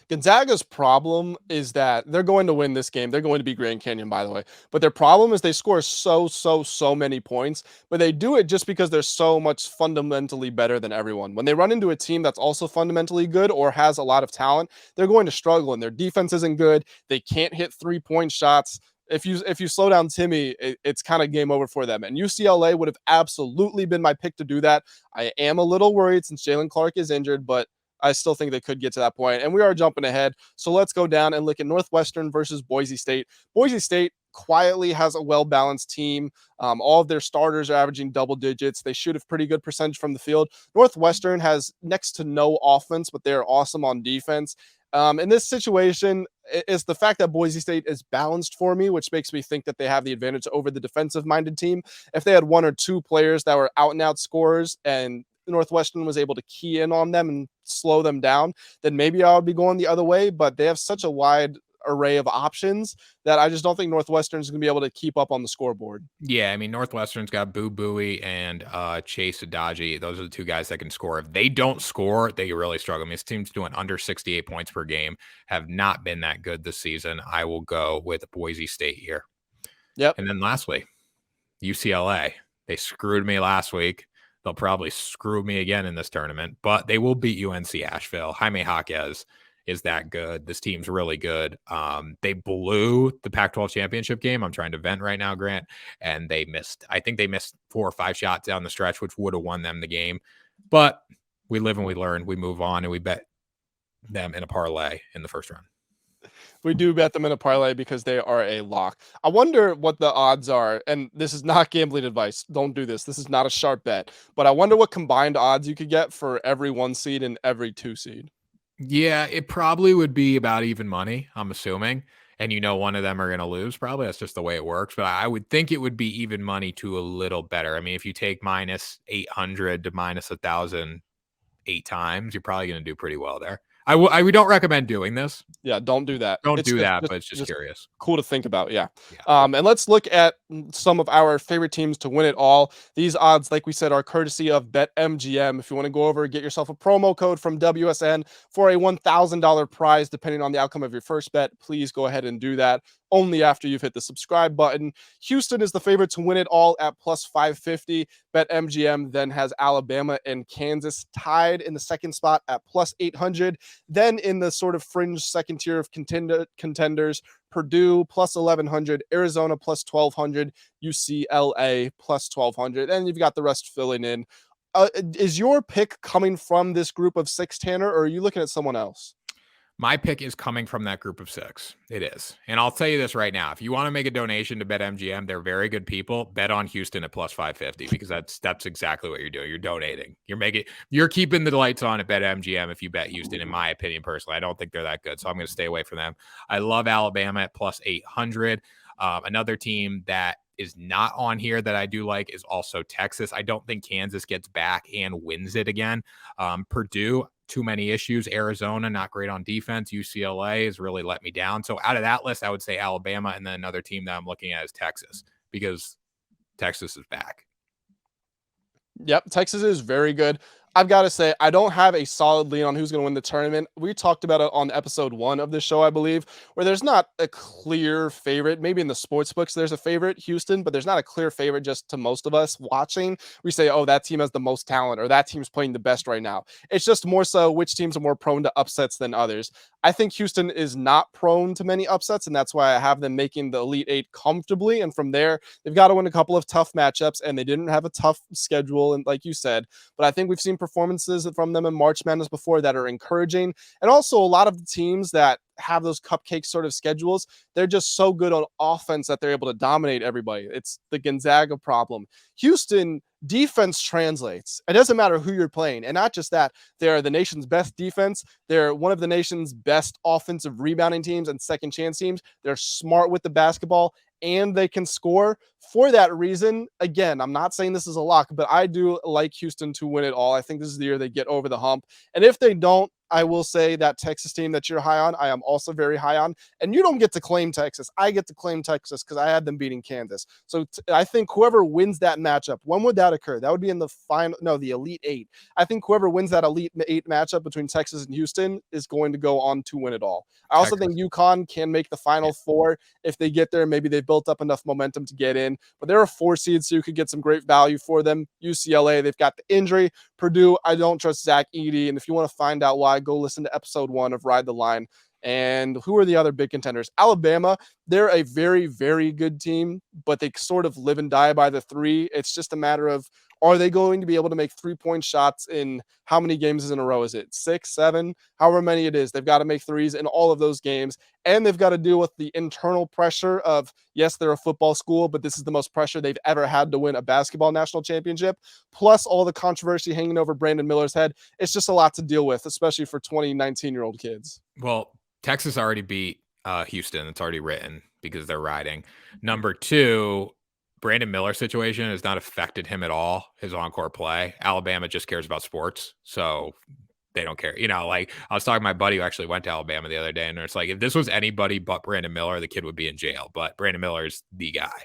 Gonzaga's problem is that they're going to win this game. They're going to be Grand Canyon, by the way. But their problem is they score so many points, but they do it just because they're so much fundamentally better than everyone. When they run into a team that's also fundamentally good or has a lot of talent, they're going to struggle, and their defense isn't good. They can't hit 3-point shots. If you slow down Timme, it's kind of game over for them. And UCLA would have absolutely been my pick to do that. I am a little worried since Jalen Clark is injured, but I still think they could get to that point. And we are jumping ahead. So let's go down and look at Northwestern versus Boise State. Boise State quietly has a well-balanced team. All of their starters are averaging double digits. They shoot a pretty good percentage from the field. Northwestern has next to no offense, but they're awesome on defense. In this situation, it's the fact that Boise State is balanced for me, which makes me think that they have the advantage over the defensive-minded team. If they had one or two players that were out-and-out scorers and Northwestern was able to key in on them and slow them down, then maybe I would be going the other way. But they have such a wide array of options that I just don't think Northwestern is going to be able to keep up on the scoreboard. Yeah, I mean, Northwestern's got Boo Buie and Chase Adaji. Those are the two guys that can score. If they don't score, they really struggle. I mean, this team's doing under 68 points per game, have not been that good this season. I will go with Boise State here. Yep. And then lastly, UCLA They screwed me last week. They'll probably screw me again in this tournament, but they will beat UNC Asheville. Jaime Jaquez is that good. This team's really good. They blew the Pac-12 championship game. I'm trying to vent right now, Grant, and I think they missed 4 or 5 shots down the stretch, which would have won them the game. But we live and we learn. We move on, and we bet them in a parlay in the first round. We do bet them in a parlay because they are a lock. I wonder what the odds are, and this is not gambling advice. Don't do this. This is not a sharp bet, but I wonder what combined odds you could get for every 1 seed and every 2 seed. Yeah, it probably would be about even money, I'm assuming. And one of them are going to lose probably. That's just the way it works. But I would think it would be even money to a little better. I mean, if you take minus 800 to minus 1,000 8 times, you're probably going to do pretty well there. We don't recommend doing this. Yeah, don't do that. Don't do that, but it's just curious. Cool to think about, yeah. And let's look at some of our favorite teams to win it all. These odds, like we said, are courtesy of BetMGM. If you want to go over and get yourself a promo code from WSN for a $1,000 prize, depending on the outcome of your first bet, please go ahead and do that only after you've hit the subscribe button. Houston is the favorite to win it all at plus 550. BetMGM then has Alabama and Kansas tied in the second spot at plus 800. Then in the sort of fringe second tier of contenders, Purdue plus 1,100, Arizona plus 1,200, UCLA plus 1,200, and you've got the rest filling in. Is your pick coming from this group of 6, Tanner, or are you looking at someone else? My pick is coming from that group of 6. It is. And I'll tell you this right now. If you want to make a donation to BetMGM, they're very good people. Bet on Houston at plus 550 because that's exactly what you're doing. You're donating. You're keeping the lights on at BetMGM if you bet Houston, in my opinion, personally. I don't think they're that good, so I'm going to stay away from them. I love Alabama at plus 800. Another team that is not on here that I do like is also Texas. I don't think Kansas gets back and wins it again. Purdue, too many issues. Arizona, not great on defense. UCLA has really let me down. So out of that list, I would say Alabama, and then another team that I'm looking at is Texas because Texas is back. Yep, Texas is very good. I've got to say, I don't have a solid lean on who's going to win the tournament. We talked about it on episode 1 of this show, I believe, where there's not a clear favorite. Maybe in the sports books, there's a favorite, Houston, but there's not a clear favorite just to most of us watching. We say, oh, that team has the most talent, or that team's playing the best right now. It's just more so which teams are more prone to upsets than others. I think Houston is not prone to many upsets, and that's why I have them making the Elite 8 comfortably. And from there, they've got to win a couple of tough matchups, and they didn't have a tough schedule, and like you said, but I think we've seen performances from them in March Madness before that are encouraging. And also a lot of the teams that have those cupcake sort of schedules, they're just so good on offense that they're able to dominate everybody. It's the Gonzaga problem. Houston defense translates. It doesn't matter who you're playing. And not just that, they're the nation's best defense. They're one of the nation's best offensive rebounding teams and second chance teams. They're smart with the basketball and they can score. For that reason, again, I'm not saying this is a lock, but I do like Houston to win it all. I think this is the year they get over the hump. And if they don't, I will say that Texas team that you're high on, I am also very high on. And you don't get to claim Texas. I get to claim Texas because I had them beating Kansas. So I think whoever wins that matchup, when would that occur? That would be in the the Elite 8. I think whoever wins that Elite 8 matchup between Texas and Houston is going to go on to win it all. I also think UConn can make the Final Four. If they get there, maybe they've built up enough momentum to get in. But there are 4 seeds, so you could get some great value for them. UCLA, they've got the injury. Purdue, I don't trust Zach Edey. And if you want to find out why, go listen to episode 1 of Ride the Line. And who are the other big contenders? Alabama, they're a very, very good team, but they sort of live and die by the 3. It's just a matter of, are they going to be able to make 3-point shots in how many games in a row? Is it 6, 7, however many it is? They've got to make threes in all of those games. And they've got to deal with the internal pressure of, yes, they're a football school, but this is the most pressure they've ever had to win a basketball national championship. Plus all the controversy hanging over Brandon Miller's head. It's just a lot to deal with, especially for 19-year-old kids. Well, Texas already beat Houston. It's already written because they're riding. Number 2, Brandon Miller situation has not affected him at all, his on-court play. Alabama just cares about sports, so they don't care. Like I was talking to my buddy who actually went to Alabama the other day, and it's like, if this was anybody but Brandon Miller, the kid would be in jail. But Brandon Miller is the guy,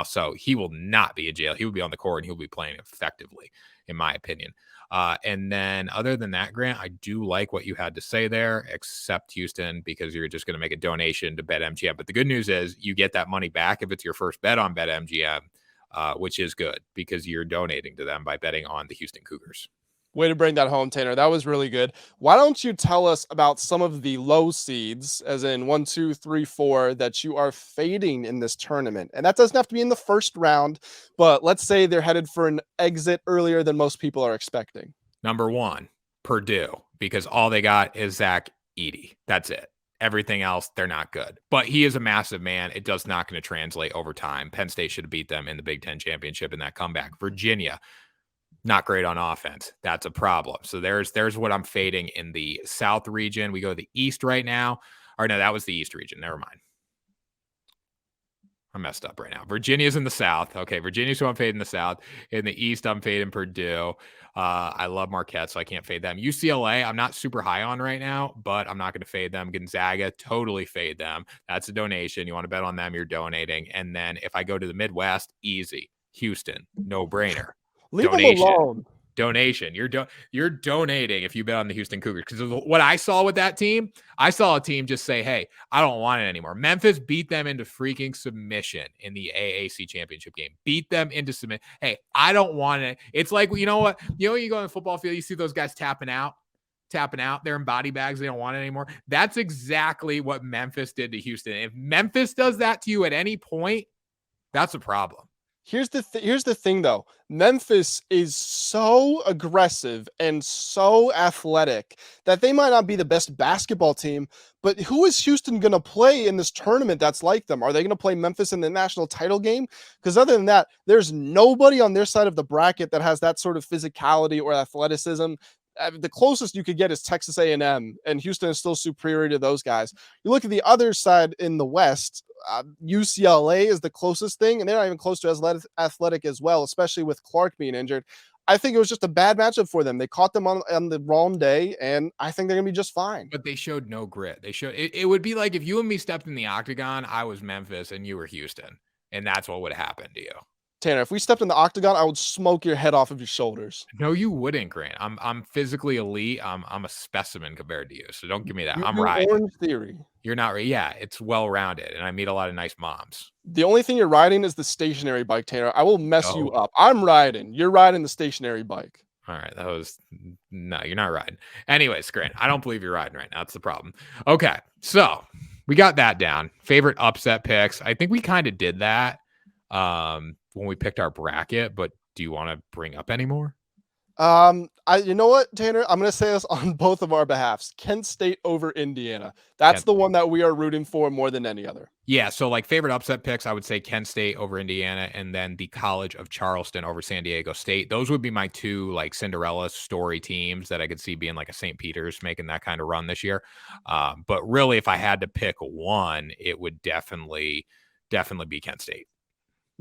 so he will not be in jail. He will be on the court, and he'll be playing effectively, in my opinion. And then other than that, Grant, I do like what you had to say there, except Houston, because you're just going to make a donation to BetMGM. But the good news is you get that money back if it's your first bet on BetMGM. which is good because you're donating to them by betting on the Houston Cougars. Way to bring that home, Tanner. That was really good. Why don't you tell us about some of the low seeds, as in 1, 2, 3, 4, that you are fading in this tournament? And that doesn't have to be in the first round, but let's say they're headed for an exit earlier than most people are expecting. Number 1, Purdue, because all they got is Zach Edey. That's it. Everything else, they're not good. But he is a massive man. It does not going to translate over time. Penn State should have beat them in the Big Ten championship in that comeback. Virginia, not great on offense. That's a problem. So there's what I'm fading in the South region. We go to the East right now. Or no, that was the East region. Never mind. I'm messed up right now. Virginia's in the South. Okay, Virginia's who I'm fading in the South. In the East, I'm fading Purdue. I love Marquette, so I can't fade them. UCLA, I'm not super high on right now, but I'm not going to fade them. Gonzaga, totally fade them. That's a donation. You want to bet on them, you're donating. And then if I go to the Midwest, easy. Houston, no brainer. Leave them alone. Donation. You're donating if you bet on the Houston Cougars. Because what I saw with that team, I saw a team just say, hey, I don't want it anymore. Memphis beat them into freaking submission in the AAC championship game. Beat them into submission. Hey, I don't want it. It's like, you know what? You know when you go on the football field, you see those guys tapping out. They're in body bags. They don't want it anymore. That's exactly what Memphis did to Houston. If Memphis does that to you at any point, that's a problem. Here's the thing, though. Memphis is so aggressive and so athletic that they might not be the best basketball team, but who is Houston going to play in this tournament that's like them? Are they going to play Memphis in the national title game? Because other than that, there's nobody on their side of the bracket that has that sort of physicality or athleticism. The closest you could get is Texas A&M, and Houston is still superior to those guys. You look at the other side in the West, UCLA is the closest thing, and they're not even close to as athletic as well, especially with Clark being injured. I think it was just a bad matchup for them. They caught them on the wrong day, and I think they're going to be just fine. But they showed no grit. It would be like if you and me stepped in the octagon, I was Memphis and you were Houston, and that's what would happen to you. Tanner, if we stepped in the octagon, I would smoke your head off of your shoulders. No, you wouldn't, Grant. I'm physically elite. I'm a specimen compared to you. So don't give me that. I'm right. Orange Theory. You're not right. Yeah, it's well-rounded, and I meet a lot of nice moms. The only thing you're riding is the stationary bike, Tanner. I will mess you up. I'm riding. You're riding the stationary bike. All right. No, you're not riding. Anyways, Grant, I don't believe you're riding right now. That's the problem. Okay. So we got that down. Favorite upset picks. I think we kind of did that when we picked our bracket, but do you want to bring up any more? You know what, Tanner? I'm going to say this on both of our behalfs. Kent State over Indiana. That's the one that we are rooting for more than any other. Yeah, so like favorite upset picks, I would say Kent State over Indiana and then the College of Charleston over San Diego State. Those would be my two like Cinderella story teams that I could see being like a St. Peter's making that kind of run this year. But really, if I had to pick one, it would definitely be Kent State.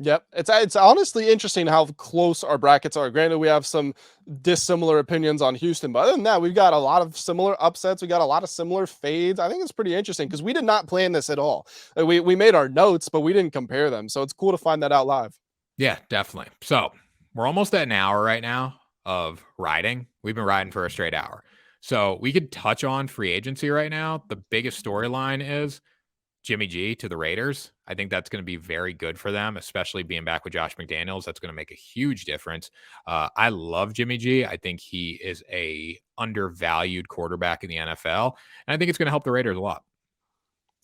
Yep. It's honestly interesting how close our brackets are. Granted, we have some dissimilar opinions on Houston, but other than that, we've got a lot of similar upsets. We got a lot of similar fades. I think it's pretty interesting because we did not plan this at all. We made our notes, but we didn't compare them. So it's cool to find that out live. Yeah, definitely. So we're almost at an hour right now of riding. We've been riding for a straight hour. So we could touch on free agency right now. The biggest storyline is Jimmy G to the Raiders. I think that's going to be very good for them, especially being back with Josh McDaniels. That's going to make a huge difference. I love Jimmy G. I think he is a undervalued quarterback in the NFL, and I think it's going to help the Raiders a lot.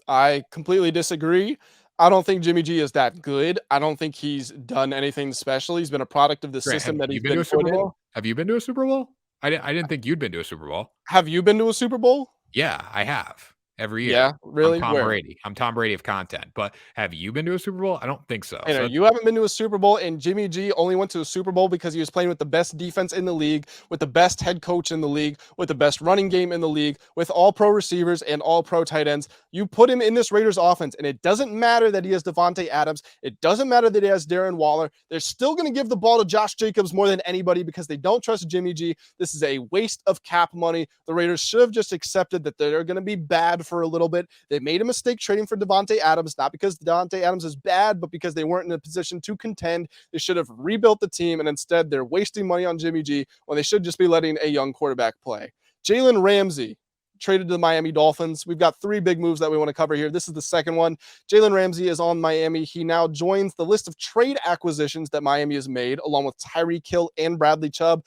I completely disagree. I don't think Jimmy G is that good. I don't think he's done anything special. He's been a product of the system that he's been put in. Have you been to a Super Bowl? I didn't think you'd been to a Super Bowl. Have you been to a Super Bowl? Yeah, I have. Every year. Yeah, really? I'm Tom Brady of content. But have you been to a Super Bowl? I don't think so. You haven't been to a Super Bowl, and Jimmy G only went to a Super Bowl because he was playing with the best defense in the league, with the best head coach in the league, with the best running game in the league, with all pro receivers and all pro tight ends. You put him in this Raiders offense, and it doesn't matter that he has Devontae Adams. It doesn't matter that he has Darren Waller. They're still going to give the ball to Josh Jacobs more than anybody because they don't trust Jimmy G. This is a waste of cap money. The Raiders should have just accepted that they're going to be bad for a little bit. They made a mistake trading for Devontae Adams, not because Devontae Adams is bad, but because they weren't in a position to contend. They should have rebuilt the team, and instead they're wasting money on Jimmy G when they should just be letting a young quarterback play. Jalen Ramsey, traded to the Miami Dolphins. We've got 3 big moves that we want to cover here. This is the second one. Jalen Ramsey is on Miami. He now joins the list of trade acquisitions that Miami has made, along with Tyreek Hill and Bradley Chubb.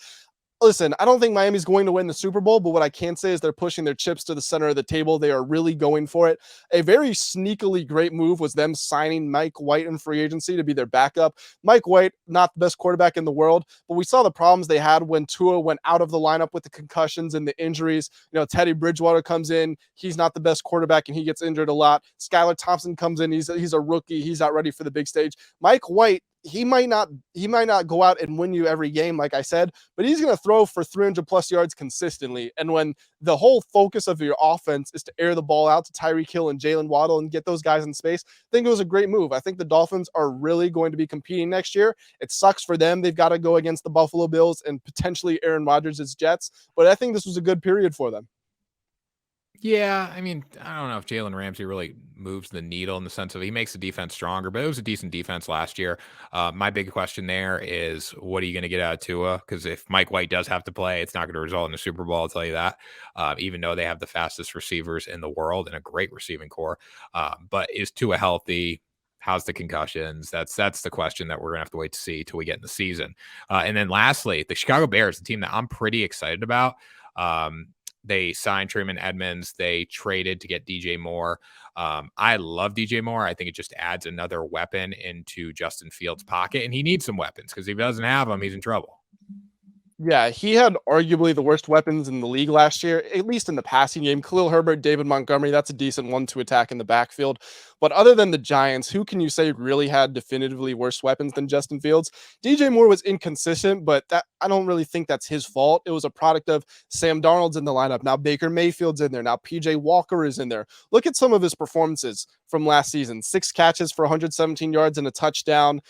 Listen, I don't think Miami's going to win the Super Bowl, but what I can say is they're pushing their chips to the center of the table. They are really going for it. A very sneakily great move was them signing Mike White in free agency to be their backup. Mike White, not the best quarterback in the world, but we saw the problems they had when Tua went out of the lineup with the concussions and the injuries. Teddy Bridgewater comes in. He's not the best quarterback, and he gets injured a lot. Skylar Thompson comes in. He's a rookie. He's not ready for the big stage. Mike White, he might not go out and win you every game, like I said, but he's going to throw for 300 plus yards consistently. And when the whole focus of your offense is to air the ball out to Tyreek Hill and Jalen Waddle and get those guys in space, I think it was a great move. I think the Dolphins are really going to be competing next year. It sucks for them. They've got to go against the Buffalo Bills and potentially Aaron Rodgers' Jets, but I think this was a good period for them. Yeah, I mean, I don't know if Jalen Ramsey really moves the needle in the sense of he makes the defense stronger, but it was a decent defense last year. My big question there is, what are you going to get out of Tua? Because if Mike White does have to play, it's not going to result in a Super Bowl, I'll tell you that, even though they have the fastest receivers in the world and a great receiving core. But is Tua healthy? How's the concussions? That's the question that we're going to have to wait to see till we get in the season. And then lastly, the Chicago Bears, the team that I'm pretty excited about. They signed Truman Edmonds. They traded to get DJ Moore. I love DJ Moore. I think it just adds another weapon into Justin Fields' pocket, and he needs some weapons because if he doesn't have them, he's in trouble. Yeah, he had arguably the worst weapons in the league last year, at least in the passing game. Khalil Herbert, David Montgomery, that's a decent one to attack in the backfield. But other than the Giants, who can you say really had definitively worse weapons than Justin Fields? DJ Moore was inconsistent, but that I don't really think that's his fault. It was a product of Sam Darnold's in the lineup. Now Baker Mayfield's in there. Now PJ Walker is in there. Look at some of his performances from last season. 6 catches for 117 yards and a touchdown.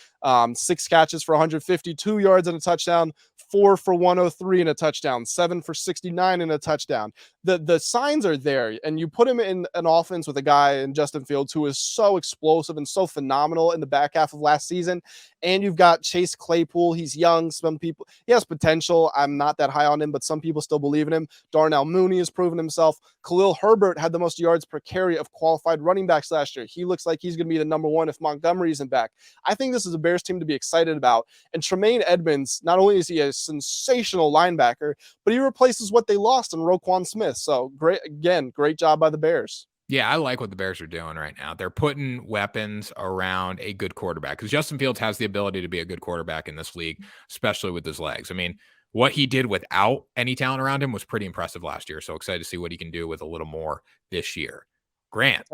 6 catches for 152 yards and a touchdown. 4 for 103 and a touchdown, 7 for 69 and a touchdown. The signs are there, and you put him in an offense with a guy in Justin Fields who is so explosive and so phenomenal in the back half of last season. And you've got Chase Claypool. He's young. Some people, he has potential. I'm not that high on him, but some people still believe in him. Darnell Mooney has proven himself. Khalil Herbert had the most yards per carry of qualified running backs last year. He looks like he's going to be the number one if Montgomery isn't back. I think this is a Bears team to be excited about. And Tremaine Edmonds, not only is he a sensational linebacker, but he replaces what they lost in Roquan Smith. So great job by the Bears. Yeah, I like what the Bears are doing right now. They're putting weapons around a good quarterback because Justin Fields has the ability to be a good quarterback in this league, especially with his legs. I mean, what he did without any talent around him was pretty impressive last year. So excited to see what he can do with a little more this year. Grant.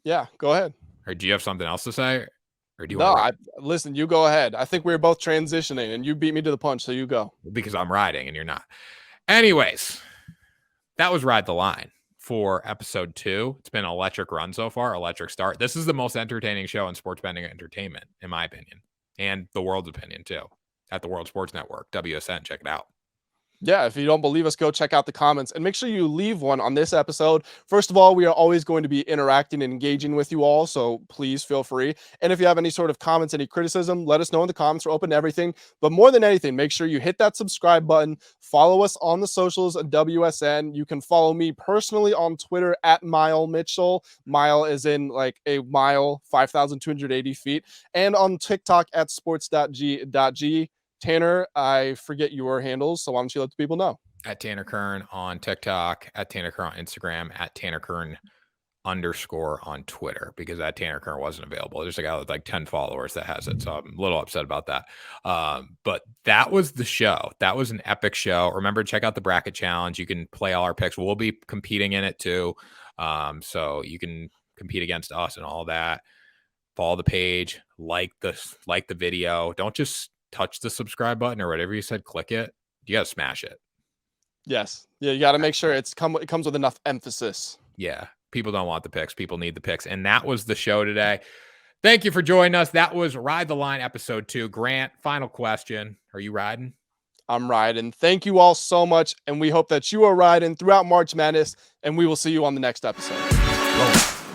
Yeah, go ahead. Or do you have something else to say? Or do you listen, you go ahead. I think we're both transitioning and you beat me to the punch, so you go. Because I'm riding and you're not. Anyways, that was Ride the Line for episode 2. It's been an electric run so far, electric start. This is the most entertaining show in sports betting entertainment, in my opinion, and the world's opinion too, at the World Sports Network, WSN. Check it out. Yeah, if you don't believe us, go check out the comments and make sure you leave one on this episode. First of all, we are always going to be interacting and engaging with you all, so please feel free. And if you have any sort of comments, any criticism, let us know in the comments. We're open to everything. But more than anything, make sure you hit that subscribe button. Follow us on the socials at WSN. You can follow me personally on Twitter at Mile Mitchell. Mile is in like a mile, 5,280 feet. And on TikTok at sports.g.g. Tanner, I forget your handles, so why don't you let the people know? At Tanner Kern on TikTok, at Tanner Kern on Instagram, at Tanner Kern _ on Twitter, because that Tanner Kern wasn't available. There's a guy with like 10 followers that has it, so I'm a little upset about that. But that was the show. That was an epic show. Remember, check out the bracket challenge. You can play all our picks. We'll be competing in it too, so you can compete against us and all that. Follow the page, like the video. Don't just touch the subscribe button or whatever you said, click it. You got to smash it. Yes. Yeah, you got to make sure it comes with enough emphasis. Yeah. People don't want the picks. People need the picks. And that was the show today. Thank you for joining us. That was Ride the Line episode 2. Grant, final question. Are you riding? I'm riding. Thank you all so much. And we hope that you are riding throughout March Madness. And we will see you on the next episode. Whoa.